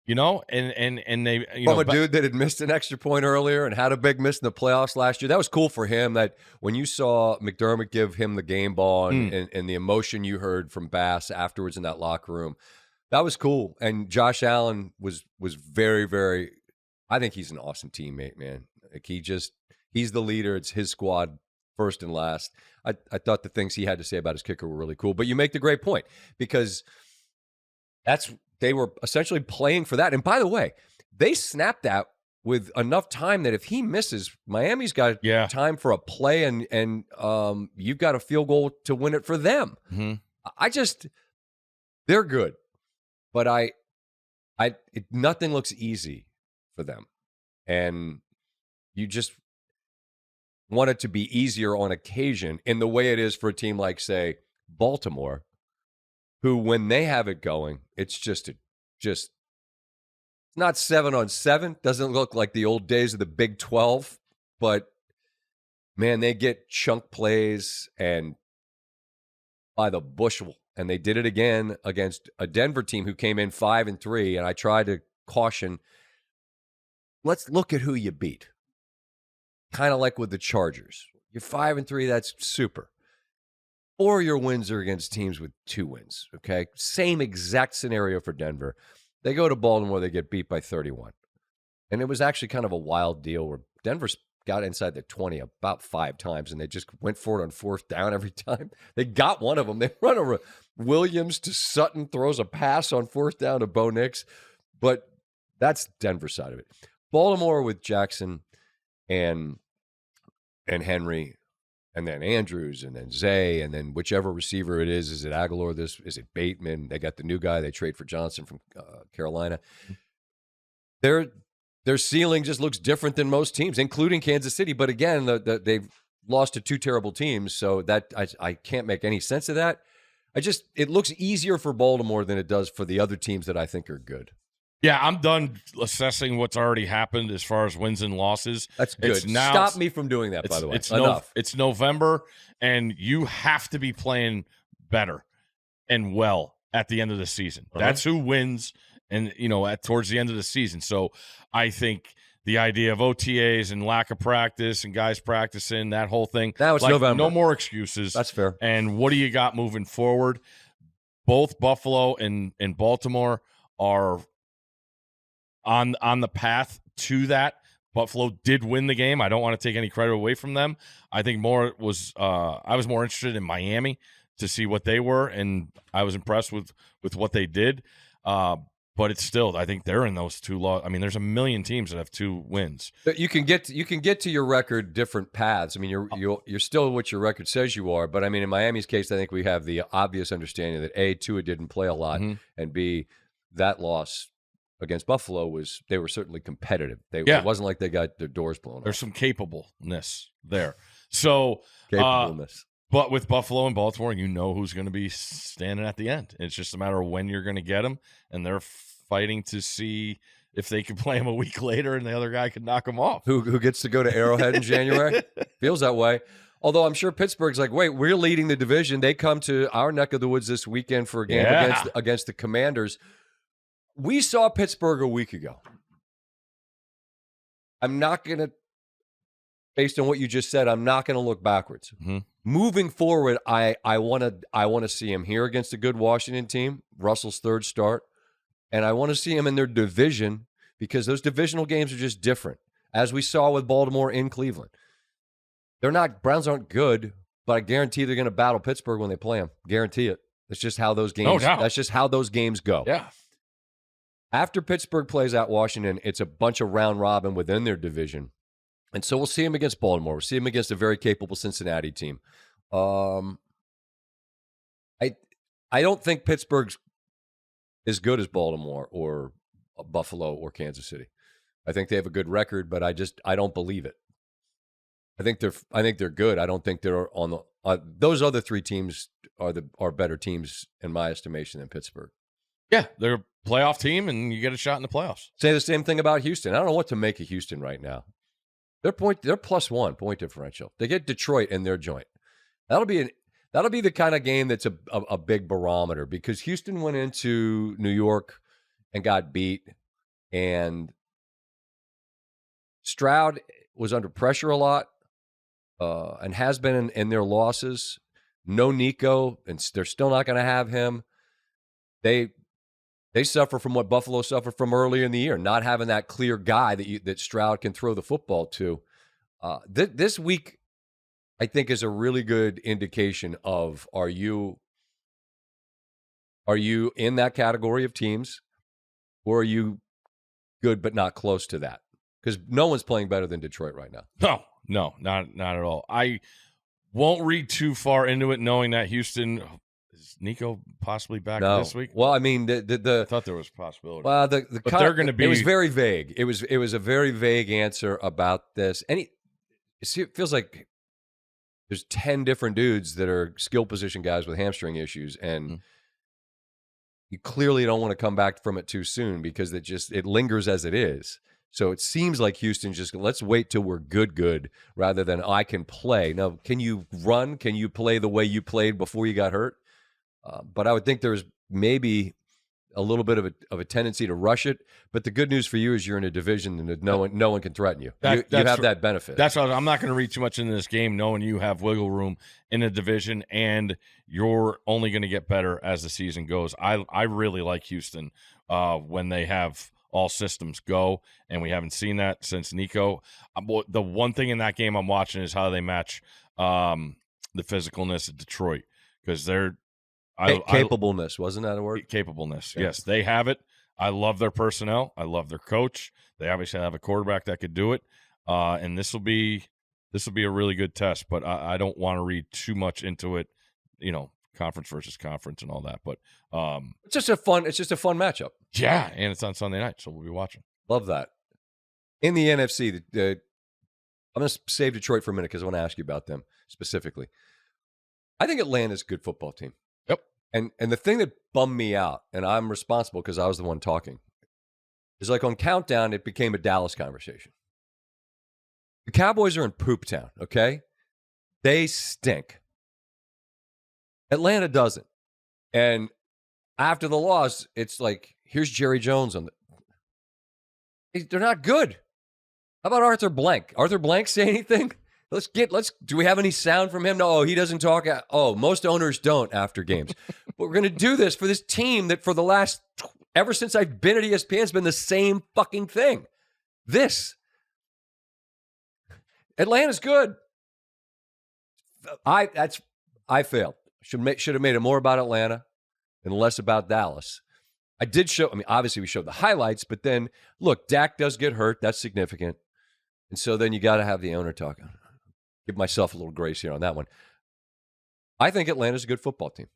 And they from a dude that had missed an extra point earlier and had a big miss in the playoffs last year. That was cool for him. That when you saw McDermott give him the game ball and the emotion you heard from Bass afterwards in that locker room, That was cool. And Josh Allen was very, very. I think he's an awesome teammate, man. Like he's the leader. It's his squad first and last. I thought the things he had to say about his kicker were really cool. But you make the great point because they were essentially playing for that. And by the way, they snapped that with enough time that if he misses, Miami's got time for a play, and you've got a field goal to win it for them. Mm-hmm. They're good, but nothing looks easy for them, and you just want it to be easier on occasion in the way it is for a team like, say, Baltimore, who, when they have it going, it's just not 7-on-7. Doesn't look like the old days of the Big 12, but man, they get chunk plays and by the bushel. And they did it again against a Denver team who came in 5-3. And I tried to caution, let's look at who you beat. Kind of like with the Chargers. You're 5-3, that's super. 4 of your wins are against teams with 2 wins, okay? Same exact scenario for Denver. They go to Baltimore, they get beat by 31. And it was actually kind of a wild deal where Denver got inside the 20 about 5 times, and they just went for it on 4th down every time. They got one of them. They run over Williams to Sutton, throws a pass on 4th down to Bo Nix. But that's Denver's side of it. Baltimore with Jackson and Henry, and then Andrews, and then Zay, and then whichever receiver it is it Aguilar? Is it Bateman? They got the new guy. They trade for Johnson from Carolina. Their ceiling just looks different than most teams, including Kansas City. But again, they've lost to 2 terrible teams, so that I can't make any sense of that. It looks easier for Baltimore than it does for the other teams that I think are good. Yeah, I'm done assessing what's already happened as far as wins and losses. That's good. Stop me from doing that, by the way. Enough. It's November, and you have to be playing better and well at the end of the season. Uh-huh. That's who wins, and towards the end of the season. So I think the idea of OTAs and lack of practice and guys practicing, that whole thing. Now it's November. No more excuses. That's fair. And what do you got moving forward? Both Buffalo and Baltimore are on the path to that. Buffalo did win the game. I don't want to take any credit away from them. I think I was more interested in Miami to see what they were, and I was impressed with what they did. But it's still, I think they're in those 2 losses. I mean, there's a million teams that have 2 wins. But you can get to your record different paths. I mean, you're still what your record says you are. But I mean, in Miami's case, I think we have the obvious understanding that A, Tua didn't play a lot, and B, that loss against Buffalo they were certainly competitive. It wasn't like they got their doors blown off. There's some capableness there. So capableness. But with Buffalo and Baltimore, you know who's going to be standing at the end. It's just a matter of when you're going to get them, and they're fighting to see if they can play him a week later and the other guy can knock him off. Who gets to go to Arrowhead in January? Feels that way. Although I'm sure Pittsburgh's like, wait, we're leading the division. They come to our neck of the woods this weekend for a game against the Commanders. We saw Pittsburgh a week ago. I'm not going to, based on what you just said, I'm not going to look backwards. Mm-hmm. Moving forward, I want to see him here against a good Washington team, Russell's 3rd start, and I want to see him in their division because those divisional games are just different, as we saw with Baltimore in Cleveland. Browns aren't good, but I guarantee they're going to battle Pittsburgh when they play them. Guarantee it. That's just how those games. No doubt. That's just how those games go. Yeah. After Pittsburgh plays out Washington, it's a bunch of round robin within their division. And so we'll see him against Baltimore. We'll see him against a very capable Cincinnati team. I don't think Pittsburgh's as good as Baltimore or Buffalo or Kansas City. I think they have a good record, but I don't believe it. I think they're good. I don't think they're on the those other 3 teams are better teams in my estimation than Pittsburgh. Yeah, they're a playoff team, and you get a shot in the playoffs. Say the same thing about Houston. I don't know what to make of Houston right now. They're +1 point differential. They get Detroit in their joint. That'll be the kind of game that's a big barometer because Houston went into New York and got beat, and Stroud was under pressure a lot and has been in their losses. No Nico, and they're still not going to have him. They suffer from what Buffalo suffered from earlier in the year, not having that clear guy that Stroud can throw the football to. This week, I think, is a really good indication of are you in that category of teams, or are you good but not close to that? Because no one's playing better than Detroit right now. No, not at all. I won't read too far into it, knowing that Houston. Is Nico possibly back this week? Well, I mean, I thought there was a possibility. Well, they're going to be. It was very vague. It was a very vague answer about this, and it feels like there's 10 different dudes that are skill position guys with hamstring issues, and you clearly don't want to come back from it too soon because it lingers as it is. So it seems like Houston just, let's wait till we're good, rather than I can play. Now, can you run? Can you play the way you played before you got hurt? But I would think there's maybe a little bit of a tendency to rush it. But the good news for you is you're in a division and no one can threaten you. You have that benefit. That's what I'm not going to read too much into this game, knowing you have wiggle room in a division and you're only going to get better as the season goes. I really like Houston when they have all systems go, and we haven't seen that since Nico. The one thing in that game I'm watching is how they match the physicalness of Detroit, because they're capableness, wasn't that a word? Capableness, yes. They have it. I love their personnel. I love their coach. They obviously have a quarterback that could do it, and this will be a really good test. But I don't want to read too much into it, conference versus conference and all that. But it's just a fun matchup. Yeah, and it's on Sunday night, so we'll be watching. Love that. In the NFC, I'm going to save Detroit for a minute because I want to ask you about them specifically. I think Atlanta's a good football team. Yep. And the thing that bummed me out, and I'm responsible because I was the one talking, is like on Countdown, it became a Dallas conversation. The Cowboys are in Pooptown, okay? They stink. Atlanta doesn't. And after the loss, it's like, here's Jerry Jones on they're not good. How about Arthur Blank? Arthur Blank say anything? Do we have any sound from him? No, he doesn't talk. Most owners don't after games. But we're going to do this for this team that for the last, ever since I've been at ESPN, has been the same fucking thing. Atlanta's good. I failed. Should have made it more about Atlanta and less about Dallas. Obviously we showed the highlights, but then, look, Dak does get hurt. That's significant. And so then you got to have the owner talk. Give myself a little grace here on that one. I think Atlanta's a good football team.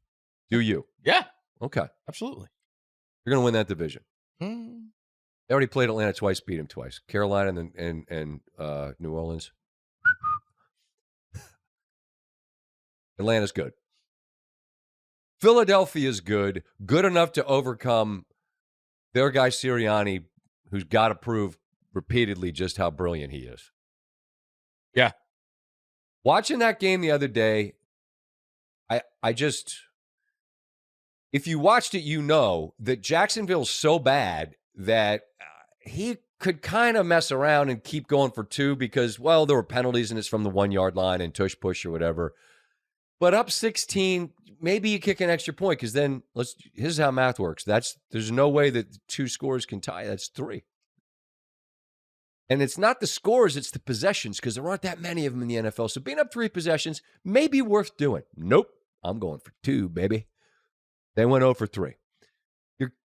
Do you? Yeah. Okay. Absolutely. You're going to win that division. They already played Atlanta twice, beat him twice. Carolina and New Orleans. Atlanta's good. Philadelphia's good enough to overcome their guy Sirianni, who's got to prove repeatedly just how brilliant he is. Yeah. Watching that game the other day, if you watched it, you know that Jacksonville's so bad that he could kind of mess around and keep going for two because, well, there were penalties and it's from the 1 yard line and tush push or whatever. But up 16, maybe you kick an extra point because then here's how math works. There's no way that two scores can tie. That's 3. And it's not the scores, it's the possessions because there aren't that many of them in the NFL. So being up 3 possessions may be worth doing. Nope. I'm going for 2, baby. They went 0 for 3.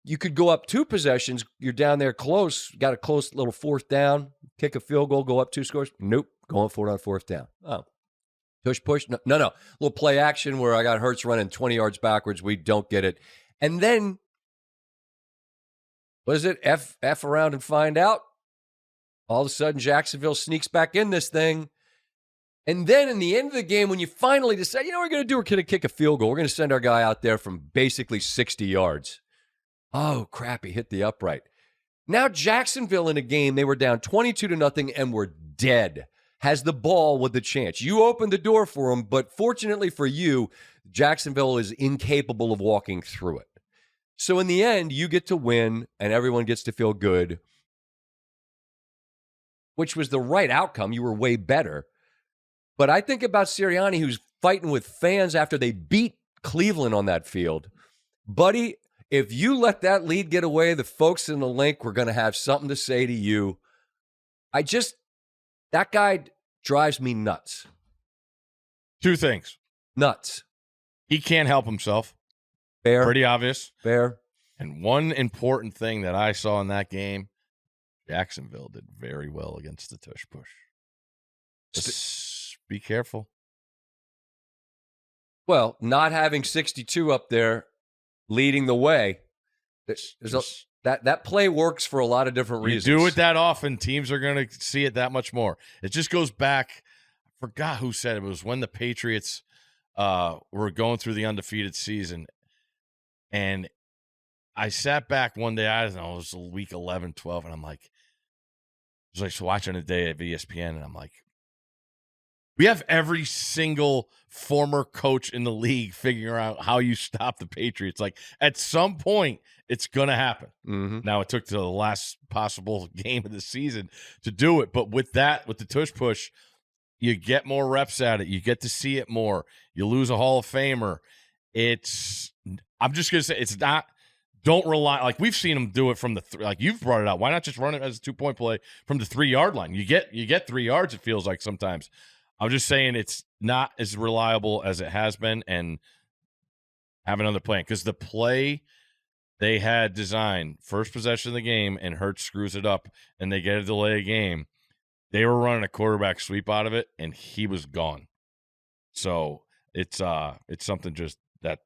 You could go up 2 possessions. You're down there close. Got a close little 4th down. Kick a field goal, go up 2 scores. Nope. Going for it on 4th down. Oh. Push. No. Little play action where I got Hurts running 20 yards backwards. We don't get it. And then, what is it? F around and find out. All of a sudden, Jacksonville sneaks back in this thing. And then in the end of the game, when you finally decide, what we're going to do? We're going to kick a field goal. We're going to send our guy out there from basically 60 yards. Oh, crap. He hit the upright. Now Jacksonville in a game, they were down 22-0 and were dead. Has the ball with the chance. You opened the door for them, but fortunately for you, Jacksonville is incapable of walking through it. So in the end, you get to win, and everyone gets to feel good, which was the right outcome. You were way better. But I think about Sirianni, who's fighting with fans after they beat Cleveland on that field. Buddy, If you let that lead get away, the folks in the link were going to have something to say to you. That guy drives me nuts. Two things. Nuts. He can't help himself. Fair. Pretty obvious. Fair. And one important thing that I saw in that game, Jacksonville did very well against the tush push. Just be careful. Well, not having 62 up there leading the way, that play works for a lot of different reasons. You do it that often, teams are going to see it that much more. It just goes back. I forgot who said it. It was when the Patriots were going through the undefeated season. And I sat back one day, I don't know, it was week 11, 12, and I'm like, I was like watching a day at ESPN, and I'm like, we have every single former coach in the league figuring out how you stop the Patriots. Like, at some point, it's going to happen. Mm-hmm. Now, it took to the last possible game of the season to do it. But with that, with the tush push, you get more reps at it. You get to see it more. You lose a Hall of Famer. I'm just going to say, it's not, don't rely, like we've seen them do it from the, like you've brought it out. Why not just run it as a 2-point play from the 3-yard line? You get 3 yards, it feels like sometimes. I'm just saying it's not as reliable as it has been, and have another plan. Because the play they had designed, first possession of the game, and Hurts screws it up, and they get a delay of game, they were running a quarterback sweep out of it, and he was gone. So it's something just that,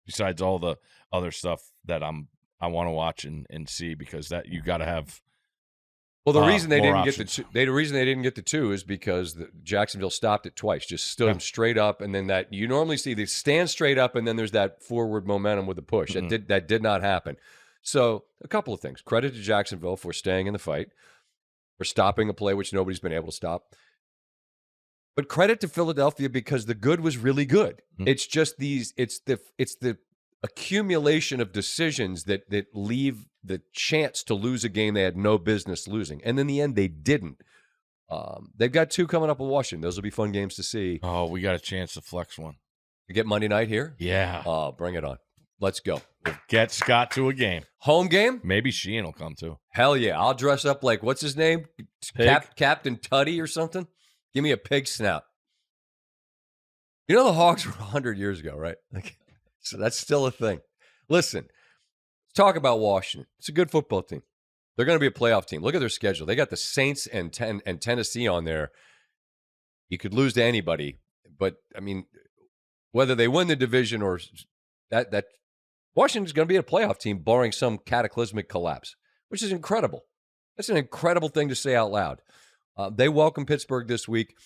besides all the other stuff that I want to watch and see, because that you got to have. Well, the reason they didn't options. get the reason they didn't get the 2 is because Jacksonville stopped it twice, just stood him straight up, and then that you normally see they stand straight up, and then there's that forward momentum with the push. Mm-hmm. That did not happen. So a couple of things: credit to Jacksonville for staying in the fight, for stopping a play which nobody's been able to stop. But credit to Philadelphia because the good was really good. Mm-hmm. It's just it's the accumulation of decisions that leave the chance to lose a game they had no business losing. And in the end, they didn't. They've got 2 coming up with Washington. Those will be fun games to see. Oh, we got a chance to flex one. You get Monday night here? Yeah. Oh, bring it on. Let's go. Get Scott to a game. Home game? Maybe Sheehan will come too. Hell yeah. I'll dress up like, what's his name? Captain Tutty or something? Give me a pig snout. You know the Hogs were 100 years ago, right? So that's still a thing. Listen, let's talk about Washington. It's a good football team. They're going to be a playoff team. Look at their schedule. They got the Saints and Tennessee on there. You could lose to anybody, but I mean, whether they win the division or that Washington's going to be a playoff team, barring some cataclysmic collapse, which is incredible. That's an incredible thing to say out loud. They welcome Pittsburgh this week.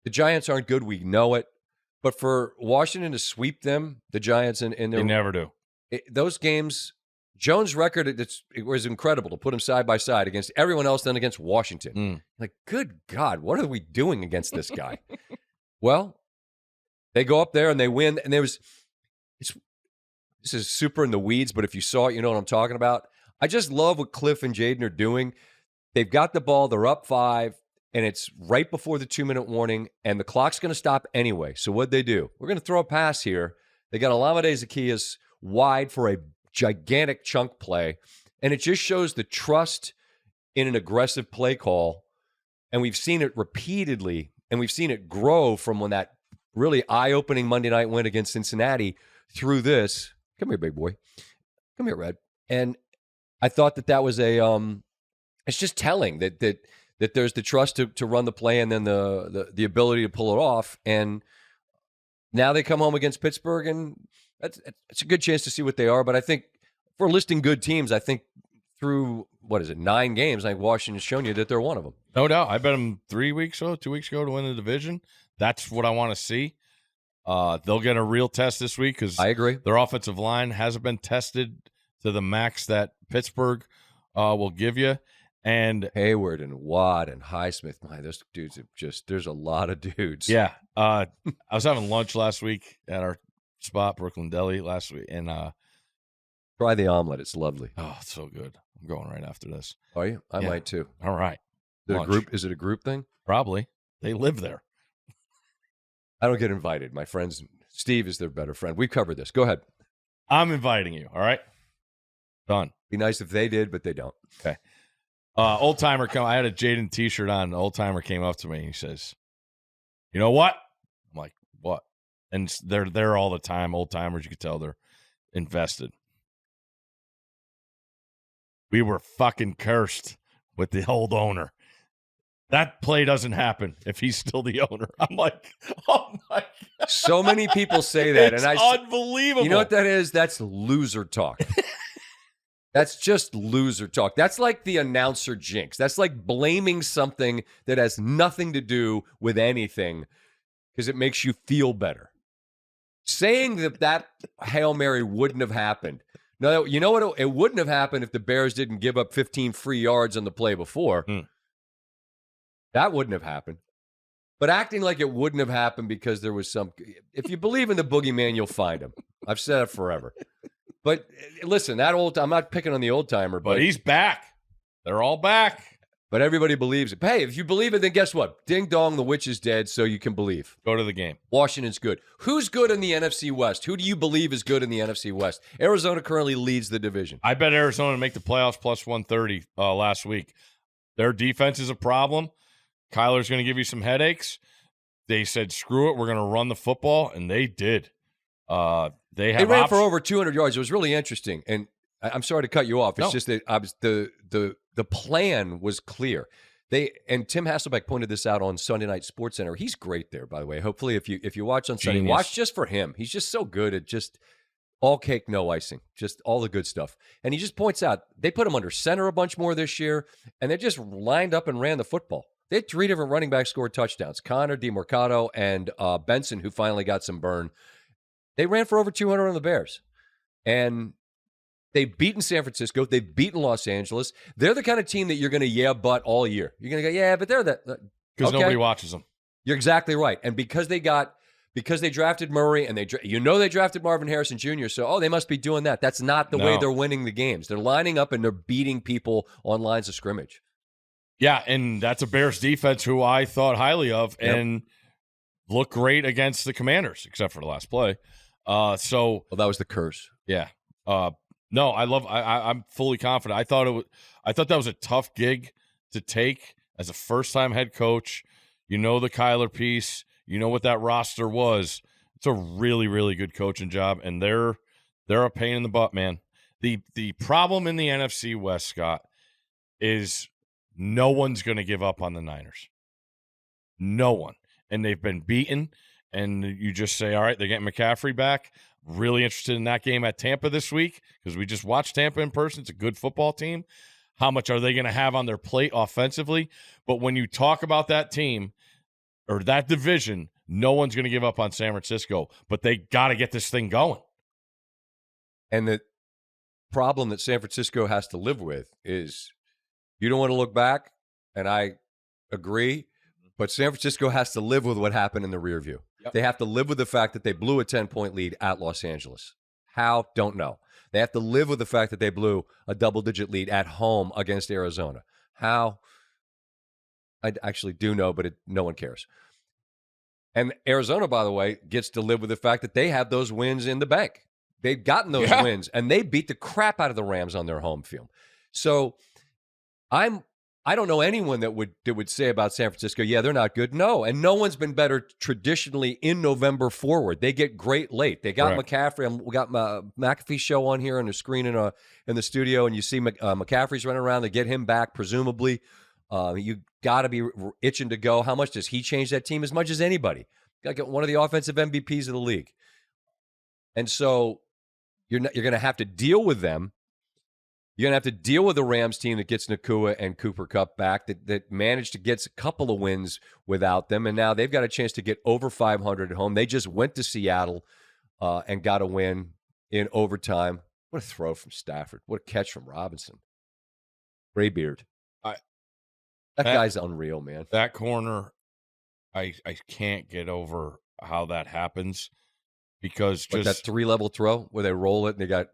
The Giants aren't good. We know it. But for Washington to sweep them, the Giants in their... They never do. Those games, Jones' record, it was incredible to put him side by side against everyone else, then against Washington. Like, good God, what are we doing against this guy? Well, they go up there and they win. And this is super in the weeds, but if you saw it, you know what I'm talking about. I just love what Cliff and Jaden are doing. They've got the ball. They're up 5. And it's right before the 2-minute warning, and the clock's going to stop anyway. So what'd they do? We're going to throw a pass here. They got Olamide Zaccheaus wide for a gigantic chunk play, and it just shows the trust in an aggressive play call. And we've seen it repeatedly, and we've seen it grow from when that really eye-opening Monday night win against Cincinnati through this. Come here, big boy. Come here, Red. And I thought that was it's just telling that there's the trust to run the play and then the ability to pull it off. And now they come home against Pittsburgh, and it's a good chance to see what they are. But I think for listing good teams, I think through, 9 games, I think Washington's shown you that they're one of them. No doubt. I bet them 2 weeks ago to win the division. That's what I want to see. They'll get a real test this week because I agree. Their offensive line hasn't been tested to the max that Pittsburgh will give you. And Hayward and Watt and Highsmith, those dudes are there's a lot of dudes. Yeah. I was having lunch last week at our spot, Brooklyn Deli, last week. And try the omelet. It's lovely. Oh, it's so good. I'm going right after this. Are you? I might too. All right. Is it a group thing? Probably. They live there. I don't get invited. My friends, Steve is their better friend. We've covered this. Go ahead. I'm inviting you. All right? Done. Be nice if they did, but they don't. Okay. Old timer come. I had a Jaden T-shirt on. An old timer came up to me and he says, "You know what?" I'm like, "What?" And they're there all the time. Old timers, you could tell they're invested. We were fucking cursed with the old owner. That play doesn't happen if he's still the owner. I'm like, oh my God. So many people say that, It's and unbelievable. You know what that is? That's loser talk. That's just loser talk. That's like the announcer jinx. That's like blaming something that has nothing to do with anything because it makes you feel better. Saying that Hail Mary wouldn't have happened. No, you know what? It wouldn't have happened if the Bears didn't give up 15 free yards on the play before. That wouldn't have happened. But acting like it wouldn't have happened because there was some... If you believe in the boogeyman, you'll find him. I've said it forever. But listen, I'm not picking on the old timer, but he's back. They're all back. But everybody believes it. Hey, if you believe it, then guess what? Ding dong, the witch is dead, so you can believe. Go to the game. Washington's good. Who's good in the NFC West? Who do you believe is good in the NFC West? Arizona currently leads the division. I bet Arizona to make the playoffs plus 130 last week. Their defense is a problem. Kyler's going to give you some headaches. They said, screw it, we're going to run the football, and they did. They ran for over 200 yards. It was really interesting, and I'm sorry to cut you off. It's just that the plan was clear. And Tim Hasselbeck pointed this out on Sunday Night Sports Center. He's great there, by the way. Hopefully, if you watch on Sunday, watch just for him. He's just so good at just all cake, no icing, just all the good stuff. And he just points out they put him under center a bunch more this year, and they just lined up and ran the football. They had 3 different running backs scored touchdowns: Connor, DeMarcado, and Benson, who finally got some burn. They ran for over 200 on the Bears. And they've beaten San Francisco. They've beaten Los Angeles. They're the kind of team that you're going to but all year. You're going to go, yeah, but they're that. Because nobody watches them. You're exactly right. And because they drafted Murray and they drafted Marvin Harrison Jr., so, they must be doing that. That's not the way they're winning the games. They're lining up and they're beating people on lines of scrimmage. Yeah, and that's a Bears defense who I thought highly of and looked great against the Commanders, except for the last play. Well, that was the curse. Yeah. No, I'm fully confident. I thought that was a tough gig to take as a first-time head coach. You know the Kyler piece. You know what that roster was. It's a really, really good coaching job, and they're a pain in the butt, man. The problem in the NFC West, Scott, is no one's going to give up on the Niners. No one. And they've been beaten, and you just say, all right, they're getting McCaffrey back. Really interested in that game at Tampa this week because we just watched Tampa in person. It's a good football team. How much are they going to have on their plate offensively? But when you talk about that team or that division, no one's going to give up on San Francisco, but they got to get this thing going. And the problem that San Francisco has to live with is you don't want to look back, and I agree, but San Francisco has to live with what happened in the rear view. Yep. They have to live with the fact that they blew a 10-point lead at Los Angeles. How? Don't know. They have to live with the fact that they blew a double-digit lead at home against Arizona. How? I actually do know, but no one cares. And Arizona, by the way, gets to live with the fact that they have those wins in the bank. They've gotten those wins, and they beat the crap out of the Rams on their home field. So I don't know anyone that would say about San Francisco, yeah, they're not good. No, and no one's been better traditionally in November forward. They get great late. They got McCaffrey. We got McAfee's show on here on the screen in the studio, and you see McCaffrey's running around. They get him back, presumably. You got to be itching to go. How much does he change that team? As much as anybody. Got to get one of the offensive MVPs of the league. And so you're going to have to deal with them. You're going to have to deal with the Rams team that gets Nakua and Cooper Kupp back, that managed to get a couple of wins without them, and now they've got a chance to get over 500 at home. They just went to Seattle and got a win in overtime. What a throw from Stafford. What a catch from Robinson. Graybeard. That guy's unreal, man. That corner, I can't get over how that happens because just that 3-level throw where they roll it and they got...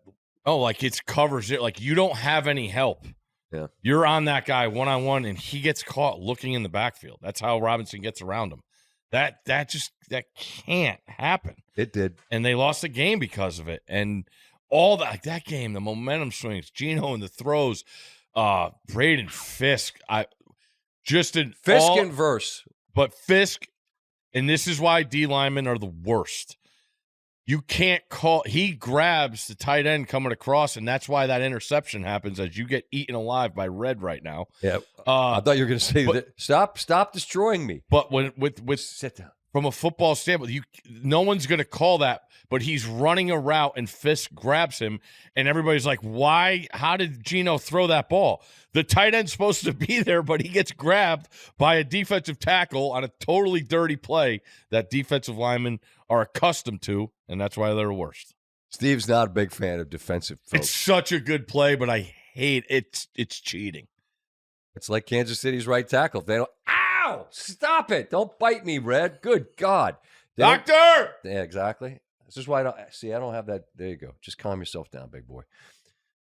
Oh, like it covers it. Like you don't have any help. Yeah. You're on that guy one-on-one, and he gets caught looking in the backfield. That's how Robinson gets around him. That can't happen. It did. And they lost the game because of it. And all that game, the momentum swings, Geno and the throws, Braden Fisk, Fisk and Verse. But Fisk, and this is why D linemen are the worst. You can't call. He grabs the tight end coming across, and that's why that interception happens as you get eaten alive by Red right now. Yeah, I thought you were going to say that. Stop destroying me. But with sit down. From a football standpoint, no one's going to call that. But he's running a route, and Fisk grabs him, and everybody's like, "Why? How did Geno throw that ball? The tight end's supposed to be there, but he gets grabbed by a defensive tackle on a totally dirty play that defensive linemen are accustomed to, and that's why they're worst." Steve's not a big fan of defensive folks. It's such a good play, but I hate it. It's cheating. It's like Kansas City's right tackle. If they don't, ow! Stop it! Don't bite me, Red. Good God, Doctor. Yeah, exactly. This is why I don't have that. There you go. Just calm yourself down, big boy.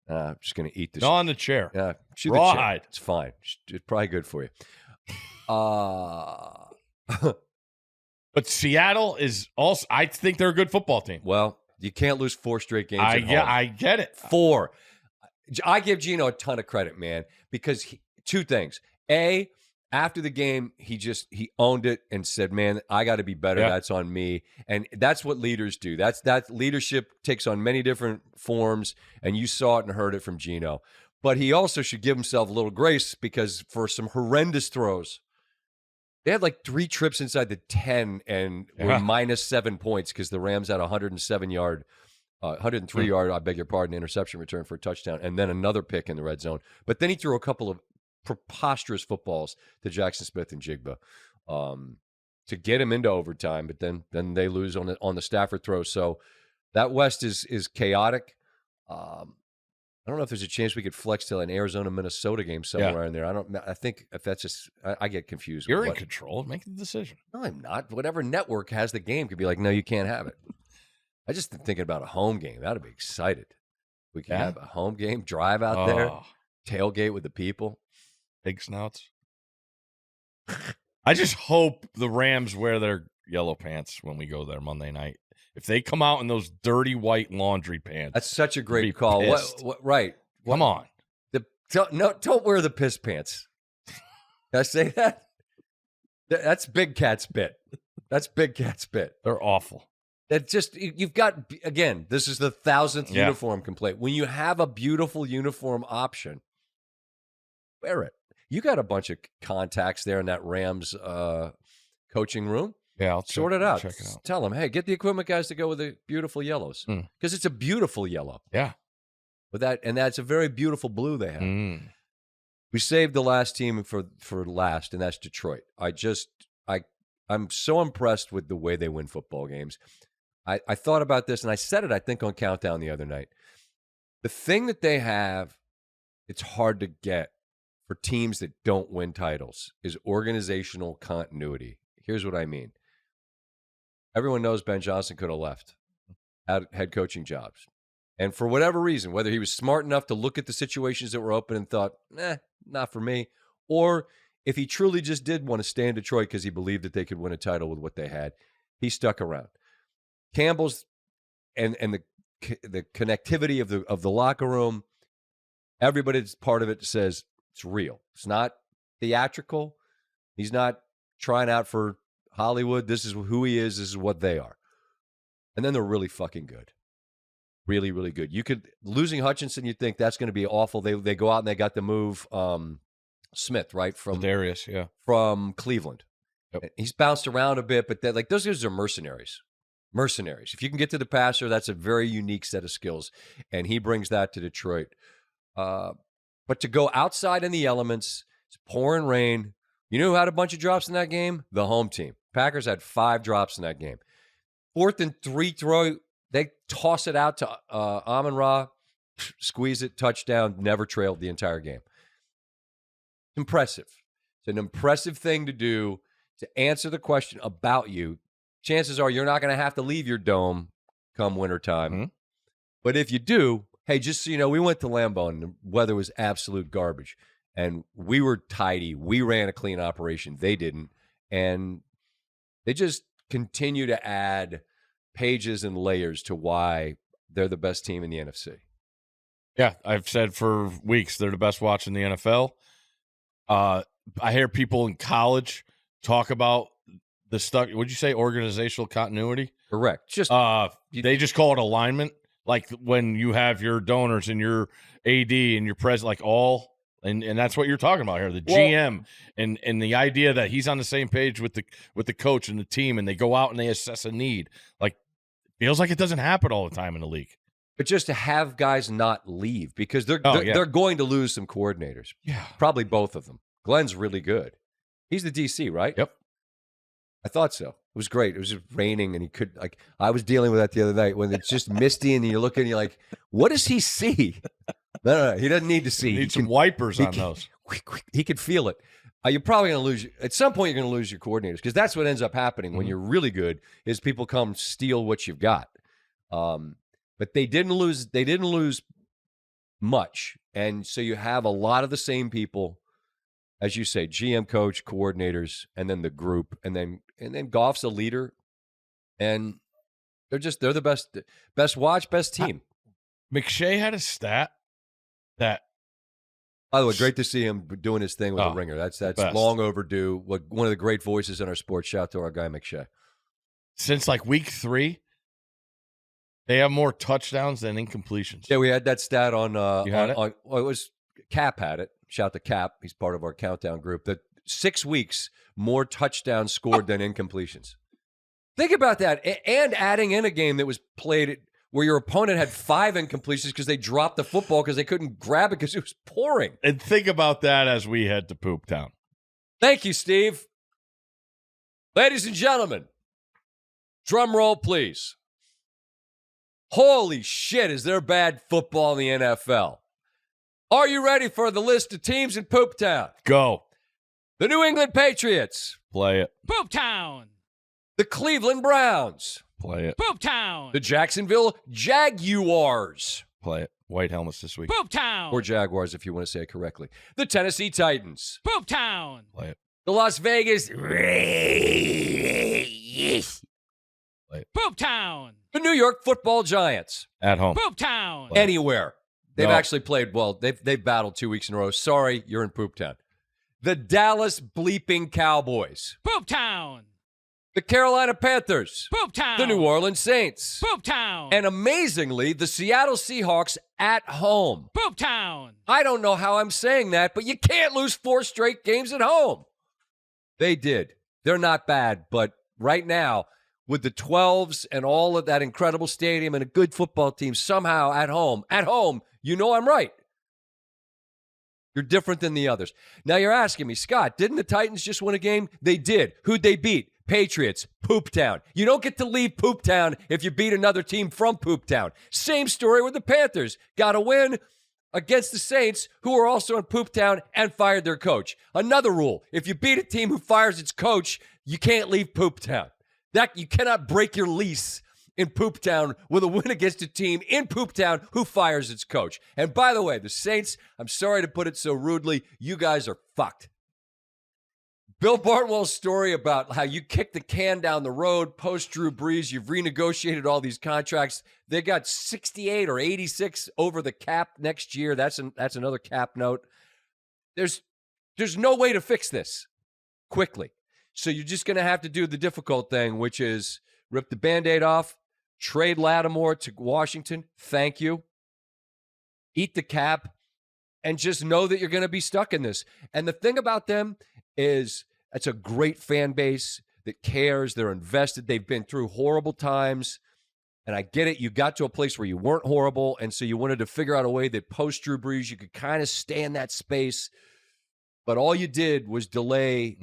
I'm just gonna eat this. No, on the chair. Yeah, rawhide. It's fine. It's probably good for you. But Seattle is also. I think they're a good football team. Well, you can't lose 4 straight games. I get it. 4. I give Geno a ton of credit, man, because 2 things. A, after the game, he owned it and said, "Man, I got to be better. Yeah. That's on me." And that's what leaders do. That leadership takes on many different forms, and you saw it and heard it from Geno. But he also should give himself a little grace because for some horrendous throws, they had like 3 trips inside the 10 and were minus 7 points because the Rams had 103 yard, I beg your pardon, interception return for a touchdown, and then another pick in the red zone. But then he threw a couple of preposterous footballs to Jackson Smith and Jigba to get him into overtime. But then they lose on the Stafford throw. So that West is chaotic. I don't know if there's a chance we could flex to an Arizona-Minnesota game somewhere in there. I think if that's just I get confused. You're in control. Make the decision. No, I'm not. Whatever network has the game could be like, no, you can't have it. I just thinking about a home game. That'd be excited. We can have a home game, drive out there, tailgate with the people. Big snouts. I just hope the Rams wear their yellow pants when we go there Monday night. If they come out in those dirty white laundry pants. That's such a great call. Right. Come on. Don't wear the piss pants. Did I say that? That's Big Cat's bit. They're awful. That just, you've got, again, this is the 1,000th uniform complaint. When you have a beautiful uniform option, wear it. You got a bunch of contacts there in that Rams coaching room. Yeah, I'll sort it out. Check it out. Tell them, hey, get the equipment guys to go with the beautiful yellows because it's a beautiful yellow. Yeah, and that's a very beautiful blue they have. We saved the last team for last, and that's Detroit. I'm so impressed with the way they win football games. I thought about this, and I said it, I think, on Countdown the other night. The thing that they have, it's hard to get for teams that don't win titles, is organizational continuity. Here's what I mean. Everyone knows Ben Johnson could have left head coaching jobs. And for whatever reason, whether he was smart enough to look at the situations that were open and thought, not for me, or if he truly just did want to stay in Detroit because he believed that they could win a title with what they had, he stuck around. Campbell's and the connectivity of the locker room, everybody's part of it says it's real. It's not theatrical. He's not trying out for Hollywood. This is who he is. This is what they are. And then they're really fucking good. Really, really good. Losing Hutchinson, you think that's going to be awful. They go out and they got the move Smith, right? From Darius, from Cleveland. Yep. He's bounced around a bit, but those guys are mercenaries. If you can get to the passer, that's a very unique set of skills. And he brings that to Detroit. But to go outside in the elements, it's pouring rain. You know who had a bunch of drops in that game? The home team. Packers had 5 drops in that game. 4th and 3 throw, they toss it out to Amon-Ra, squeeze it, touchdown, never trailed the entire game. Impressive. It's an impressive thing to do to answer the question about you. Chances are you're not going to have to leave your dome come wintertime. Mm-hmm. But if you do, hey, just so you know, we went to Lambeau and the weather was absolute garbage. And we were tidy. We ran a clean operation. They didn't. And they just continue to add pages and layers to why they're the best team in the NFC. Yeah, I've said for weeks they're the best watch in the NFL. I hear people in college talk about the stuff. Would you say organizational continuity? Correct. Just they just call it alignment. Like when you have your donors and your AD and your president, like all, and that's what you're talking about here. The GM and the idea that he's on the same page with the coach and the team, and they go out and they assess a need. Like, feels like it doesn't happen all the time in the league. But just to have guys not leave because they're going to lose some coordinators. Yeah, probably both of them. Glenn's really good. He's the DC, right? Yep. I thought so. It was great. It was just raining, and he could I was dealing with that the other night when it's just misty, and you're looking, and you're like, what does he see? No, he doesn't need to see. He needs some wipers on those. He could feel it. You're probably going to lose. At some point, you're going to lose your coordinators because that's what ends up happening when you're really good. Is people come steal what you've got. But they didn't lose. They didn't lose much, and so you have a lot of the same people. As you say, GM, coach, coordinators, and then the group, and then Goff's a leader, and they're the best watch, best team. McShay had a stat that. By the way, great to see him doing his thing with the ringer. That's long overdue. One of the great voices in our sports. Shout out to our guy McShay. Since like week 3, they have more touchdowns than incompletions. Yeah, we had that stat on. You had it? It was Cap had it. Shout out to Cap. He's part of our countdown group. That 6 weeks, more touchdowns scored than incompletions. Think about that. And adding in a game that was played where your opponent had 5 incompletions because they dropped the football because they couldn't grab it because it was pouring. And think about that as we head to Pooptown. Thank you, Steve. Ladies and gentlemen, drum roll, please. Holy shit, is there bad football in the NFL? Are you ready for the list of teams in Pooptown? Go. The New England Patriots. Play it. Pooptown. The Cleveland Browns. Play it. Pooptown. The Jacksonville Jaguars. Play it. White helmets this week. Pooptown. Or Jaguars, if you want to say it correctly. The Tennessee Titans. Pooptown. Play it. The Las Vegas Raiders. Play it. Pooptown. The New York Football Giants. At home. Pooptown. Anywhere. They've actually played well. They've battled 2 weeks in a row. Sorry, you're in Pooptown. The Dallas bleeping Cowboys. Pooptown. The Carolina Panthers. Pooptown. The New Orleans Saints. Pooptown. And amazingly, the Seattle Seahawks at home. Pooptown. I don't know how I'm saying that, but you can't lose 4 straight games at home. They did. They're not bad, but right now, with the 12s and all of that incredible stadium and a good football team, somehow at home, you know I'm right. You're different than the others. Now you're asking me, Scott, didn't the Titans just win a game? They did. Who'd they beat? Patriots, Pooptown. You don't get to leave Pooptown if you beat another team from Pooptown. Same story with the Panthers. Got a win against the Saints, who are also in Pooptown and fired their coach. Another rule, if you beat a team who fires its coach, you can't leave Pooptown. You cannot break your lease in Pooptown with a win against a team in Pooptown who fires its coach. And by the way, the Saints, I'm sorry to put it so rudely, you guys are fucked. Bill Barnwell's story about how you kicked the can down the road post Drew Brees, you've renegotiated all these contracts. They got 68 or 86 over the cap next year. That's another cap note. There's no way to fix this quickly. So you're just going to have to do the difficult thing, which is rip the Band-Aid off, trade Lattimore to Washington. Thank you. Eat the cap, and just know that you're going to be stuck in this. And the thing about them is it's a great fan base that cares. They're invested. They've been through horrible times. And I get it. You got to a place where you weren't horrible, and so you wanted to figure out a way that post-Drew Brees you could kind of stay in that space. But all you did was delay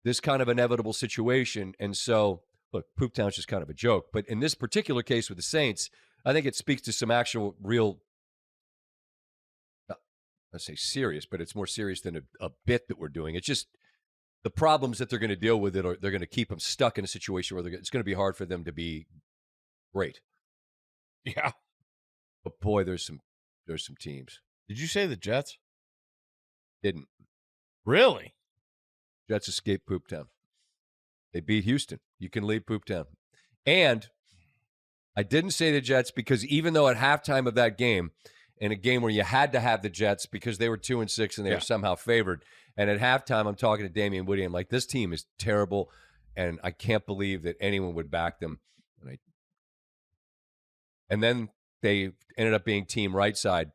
this kind of inevitable situation. And so, look, Pooptown's just kind of a joke. But in this particular case with the Saints, I think it speaks to some actual real, I say serious, but it's more serious than a bit that we're doing. It's just the problems that they're going to deal with it, or they're going to keep them stuck in a situation where it's going to be hard for them to be great. Yeah. But boy, there's some teams. Did you say the Jets? Didn't. Really? Jets escaped Pooptown. They beat Houston. You can leave Pooptown. And I didn't say the Jets because even though at halftime of that game, in a game where you had to have the Jets because they were 2-6 and they were somehow favored, and at halftime I'm talking to Damian Woody. I'm like, this team is terrible, and I can't believe that anyone would back them. And then they ended up being team right side.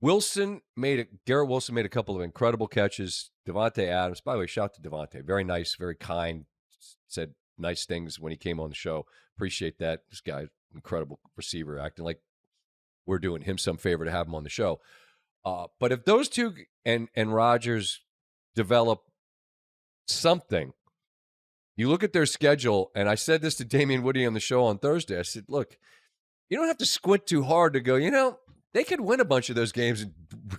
Garrett Wilson made a couple of incredible catches. Devontae Adams, by the way, shout out to Devontae. Very nice, very kind. Said nice things when he came on the show. Appreciate that. This guy, incredible receiver, acting like we're doing him some favor to have him on the show. But if those two and Rodgers develop something, you look at their schedule, and I said this to Damian Woody on the show on Thursday. I said, look, you don't have to squint too hard to go, they could win a bunch of those games.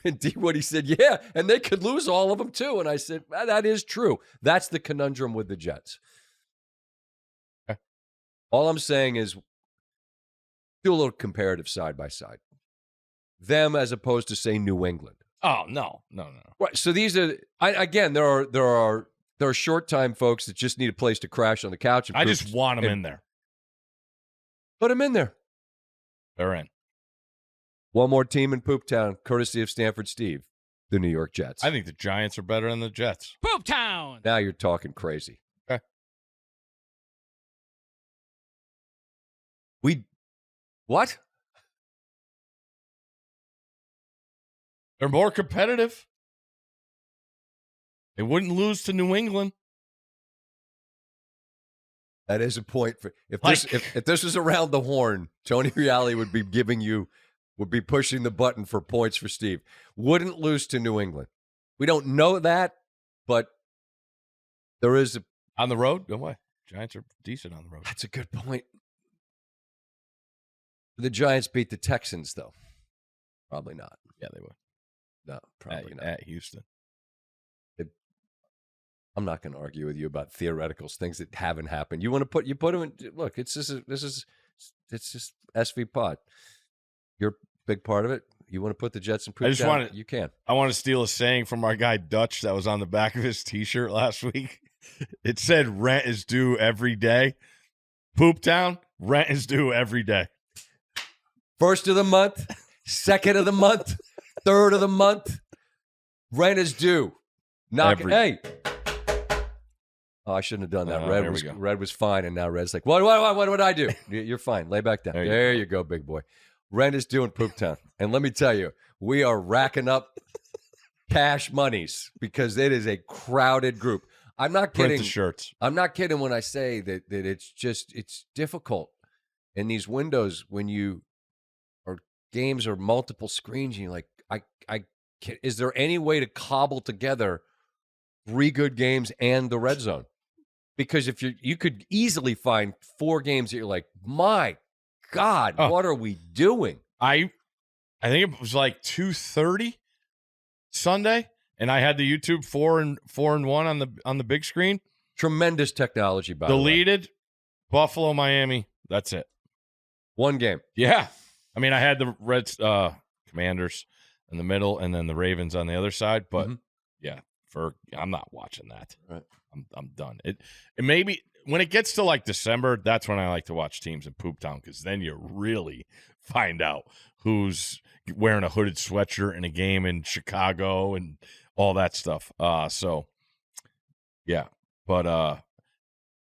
And D. Woody said, yeah, and they could lose all of them too. And I said, that is true. That's the conundrum with the Jets. Okay. All I'm saying is do a little comparative side by side. Them as opposed to, say, New England. Oh, no. Right. So these are, again, there are short-time folks that just need a place to crash on the couch. And I just want them in there. Put them in there. They're in. One more team in Pooptown, courtesy of Stanford Steve, the New York Jets. I think the Giants are better than the Jets. Pooptown. Now you're talking crazy. Okay. What? They're more competitive. They wouldn't lose to New England. That is a point for if this was around the horn, Tony Reale would be pushing the button for points for Steve. Wouldn't lose to New England. We don't know that, but there is on the road. No way. Giants are decent on the road. That's a good point. The Giants beat the Texans, though. Probably not. Yeah, they would. No, probably not. At Houston. I'm not going to argue with you about theoreticals, things that haven't happened. You put them in. Look, it's just SVPod. You're a big part of it. You want to put the Jets in Pooptown? You can. I want to steal a saying from our guy Dutch that was on the back of his T-shirt last week. It said, "Rent is due every day." Pooptown, rent is due every day. First of the month, second of the month, third of the month, rent is due. Hey. Oh, I shouldn't have done that. Red was fine, and now Red's like, what did I do? You're fine. Lay back down. There you go, big boy. Rent is due in Pooptown. And let me tell you, we are racking up cash monies because it is a crowded group. I'm not kidding. Print the shirts. I'm not kidding when I say that it's difficult in these windows when games are multiple screens. And you're like, is there any way to cobble together 3 good games and the red zone? Because if you could easily find 4 games that you're like, my God, what are we doing? I think it was like 2:30 Sunday, and I had the YouTube 4 and 1 on the big screen. Tremendous technology, by the way. Deleted Buffalo, Miami. That's it. 1 game. Yeah. I mean, I had the Reds Commanders in the middle, and then the Ravens on the other side. But yeah, I'm not watching that. Right. I'm done. It maybe when it gets to like December, that's when I like to watch teams in Pooptown, because then you really find out who's wearing a hooded sweatshirt in a game in Chicago and all that stuff. So yeah, but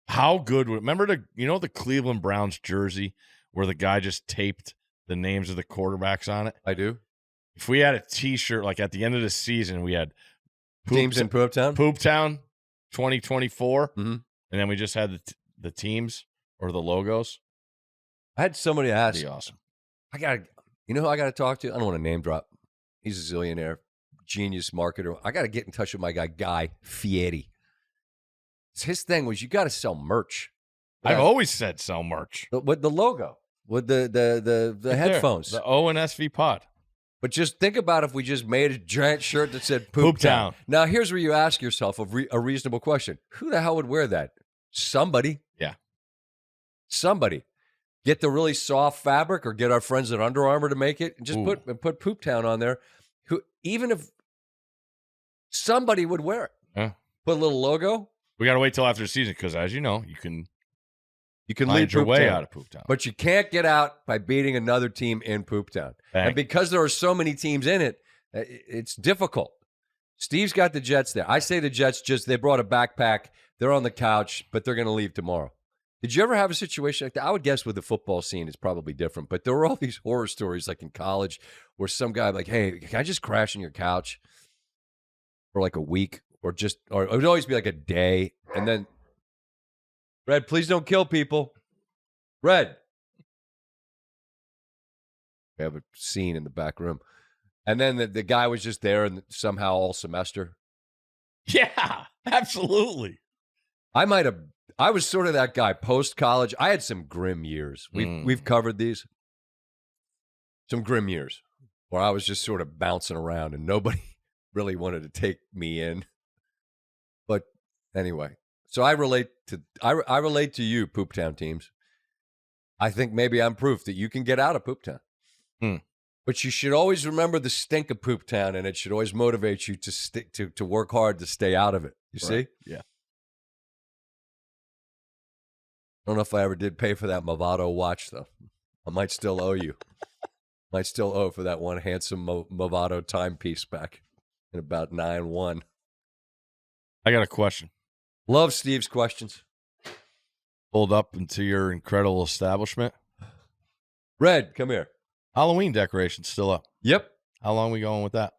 how good would remember the Cleveland Browns jersey where the guy just taped the names of the quarterbacks on it? I do. If we had a T-shirt like at the end of the season, we had teams in Pooptown. Pooptown 2024. And then we just had the teams or the logos. I had somebody ask. That'd be awesome. You know who I got to talk to? I don't want to name drop. He's a zillionaire, genius marketer. I got to get in touch with my Guy Fieri. His thing was you got to sell merch. I've always said sell merch. With the logo, with the headphones. The O and SVPod. But just think about if we just made a giant shirt that said Pooptown. Now, here's where you ask yourself a reasonable question. Who the hell would wear that? Somebody. Yeah. Somebody. Get the really soft fabric or get our friends at Under Armour to make it and just put Pooptown on there. Even if somebody would wear it. Yeah. Put a little logo. We got to wait till after the season because, as you know, you can You can Find lead your way Pooptown, out of Pooptown. but you can't get out by beating another team in Pooptown. Bang. And because there are so many teams in it, it's difficult. Steve's got the Jets there. I say the Jets they brought a backpack. They're on the couch, but they're going to leave tomorrow. Did you ever have a situation like that? I would guess with the football scene, it's probably different. But there were all these horror stories like in college where some guy like, hey, can I just crash on your couch for like a week? Or it would always be like a day. And then, Red, please don't kill people. Red. We have a scene in the back room. And then the guy was just there and somehow all semester. Yeah, absolutely. I was sort of that guy post-college. I had some grim years. We've covered these. Some grim years where I was just sort of bouncing around and nobody really wanted to take me in. But anyway, so I relate to you, Pooptown teams. I think maybe I'm proof that you can get out of Pooptown. But you should always remember the stink of Pooptown, and it should always motivate you to work hard to stay out of it. You see? Yeah. I don't know if I ever did pay for that Movado watch, though. I might still owe you. Might still owe for that one handsome Movado timepiece back in about 9/1. I got a question. Love Steve's questions. Pulled up into your incredible establishment. Red, come here. Halloween decorations still up. Yep. How long are we going with that?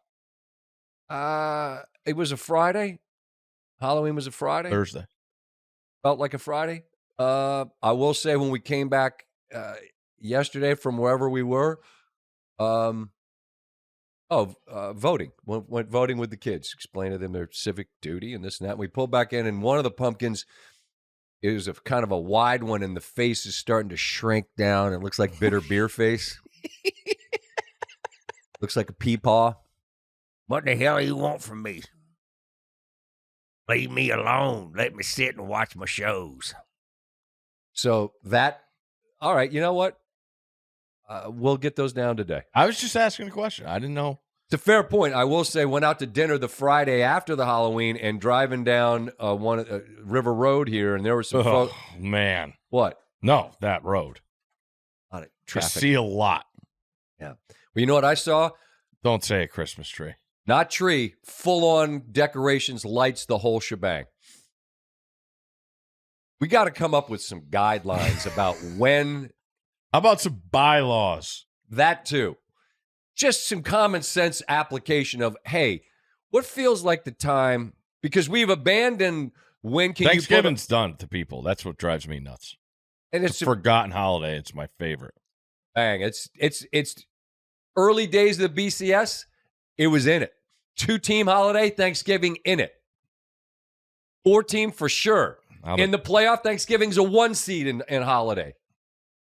It was a Friday. Halloween was a Friday. Thursday. Felt like a Friday. I will say when we came back yesterday from wherever we were, voting. Went voting with the kids, explained to them their civic duty and this and that. We pulled back in, and one of the pumpkins is a kind of a wide one, and the face is starting to shrink down. It looks like bitter beer face. Looks like a peepaw. What the hell you want from me? Leave me alone. Let me sit and watch my shows. So all right, you know what? We'll get those down today. I was just asking a question. I didn't know. It's a fair point. I will say, went out to dinner the Friday after the Halloween and driving down River Road here, and there were some folks. Man. What? No, that road. A lot of I traffic. see a lot. Yeah. Well, you know what I saw? Don't say a Christmas tree. Not tree, full-on decorations, lights, the whole shebang. We got to come up with some guidelines about when. How about some bylaws? That too. Just some common sense application of, hey, what feels like the time, because we've abandoned when can Thanksgiving's done to people. That's what drives me nuts. And it's a forgotten holiday. It's my favorite. Bang. It's early days of the BCS. It was in it. 2-team holiday, Thanksgiving in it. 4-team for sure. In the playoff, Thanksgiving's a 1 seed in holiday.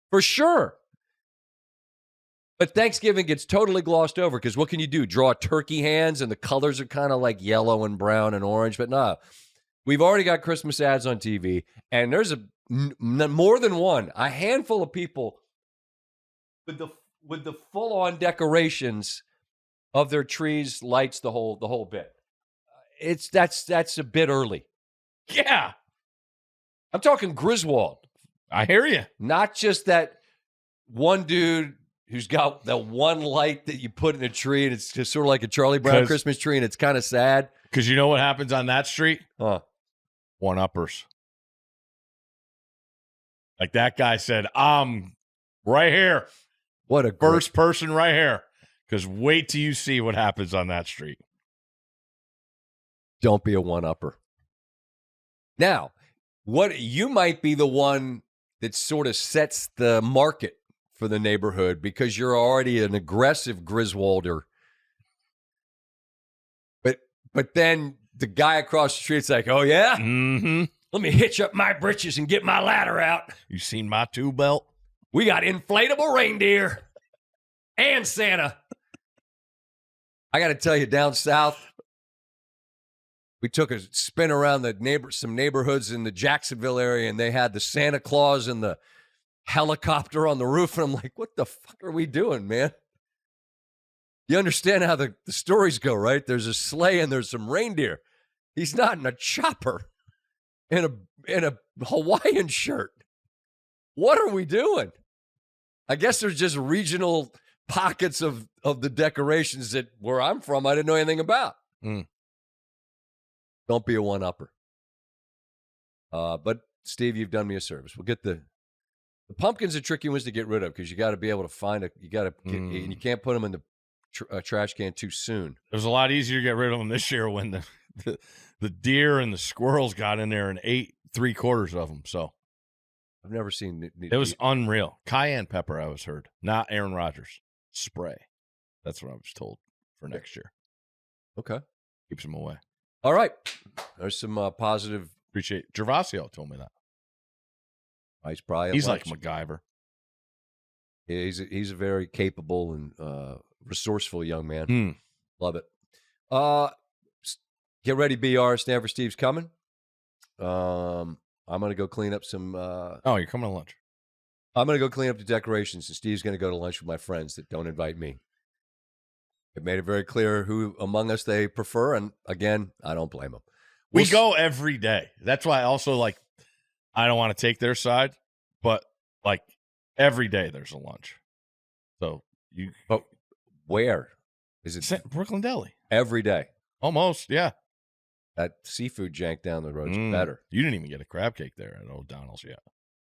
For sure. But Thanksgiving gets totally glossed over because what can you do? Draw turkey hands and the colors are kind of like yellow and brown and orange. But no, we've already got Christmas ads on TV. And there's more than one, a handful of people with the full-on decorations of their trees, lights, the whole bit. That's a bit early. Yeah. I'm talking Griswold. I hear you. Not just that one dude who's got that one light that you put in a tree, and it's just sort of like a Charlie Brown Christmas tree, and it's kind of sad. Because you know what happens on that street? One-uppers. Like that guy said, I'm right here. What a first person right here. Because wait till you see what happens on that street. Don't be a one-upper. Now, you might be the one that sort of sets the market for the neighborhood because you're already an aggressive Griswolder. But then the guy across the street's like, oh, yeah? Mm-hmm. Let me hitch up my britches and get my ladder out. You seen my tool belt? We got inflatable reindeer and Santa. I got to tell you, down south, we took a spin around some neighborhoods in the Jacksonville area, and they had the Santa Claus and the helicopter on the roof. And I'm like, what the fuck are we doing, man? You understand how the stories go, right? There's a sleigh and there's some reindeer. He's not in a chopper in a Hawaiian shirt. What are we doing? I guess there's just regional pockets of the decorations that where I'm from I didn't know anything about. Don't be a one-upper. But, Steve, you've done me a service. We'll get the pumpkins are tricky ones to get rid of because you got to be able to find you can't put them in the trash can too soon. It was a lot easier to get rid of them this year when the deer and the squirrels got in there and ate 3/4 of them. So I've never seen it was unreal. Cayenne pepper, I was heard, not Aaron Rodgers spray. That's what I was told for next year. Okay, keeps them away. All right, there's some positive. Appreciate Gervasio told me that. He's like MacGyver. Yeah, he's a very capable and resourceful young man. Love it. Get ready, BR. Stanford Steve's coming. I'm going to go clean up some. You're coming to lunch. I'm going to go clean up the decorations, and Steve's going to go to lunch with my friends that don't invite me. It made it very clear who among us they prefer, and again, I don't blame them. We go every day. That's why I also I don't want to take their side, but every day there's a lunch. So but where is it? Brooklyn Deli. Every day. Almost, yeah. That seafood jank down the road's better. You didn't even get a crab cake there at O'Donnell's yet.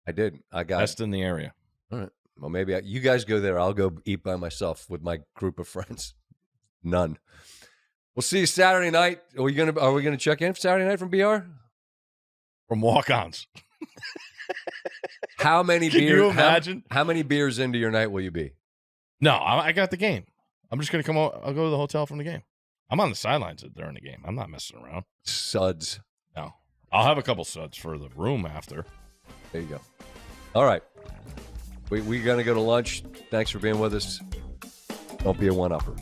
I didn't. I got best in the area. All right. Well, maybe you guys go there. I'll go eat by myself with my group of friends. None. We'll see you Saturday night. Are we gonna check in for Saturday night from BR? From walk-ons. How many beers? Can you imagine? How many beers into your night will you be? No, I got the game. I'm just gonna come out. I'll go to the hotel from the game. I'm on the sidelines during the game. I'm not messing around. Suds. No. I'll have a couple suds for the room after. There you go. All right. We're going to go to lunch. Thanks for being with us. Don't be a one-upper.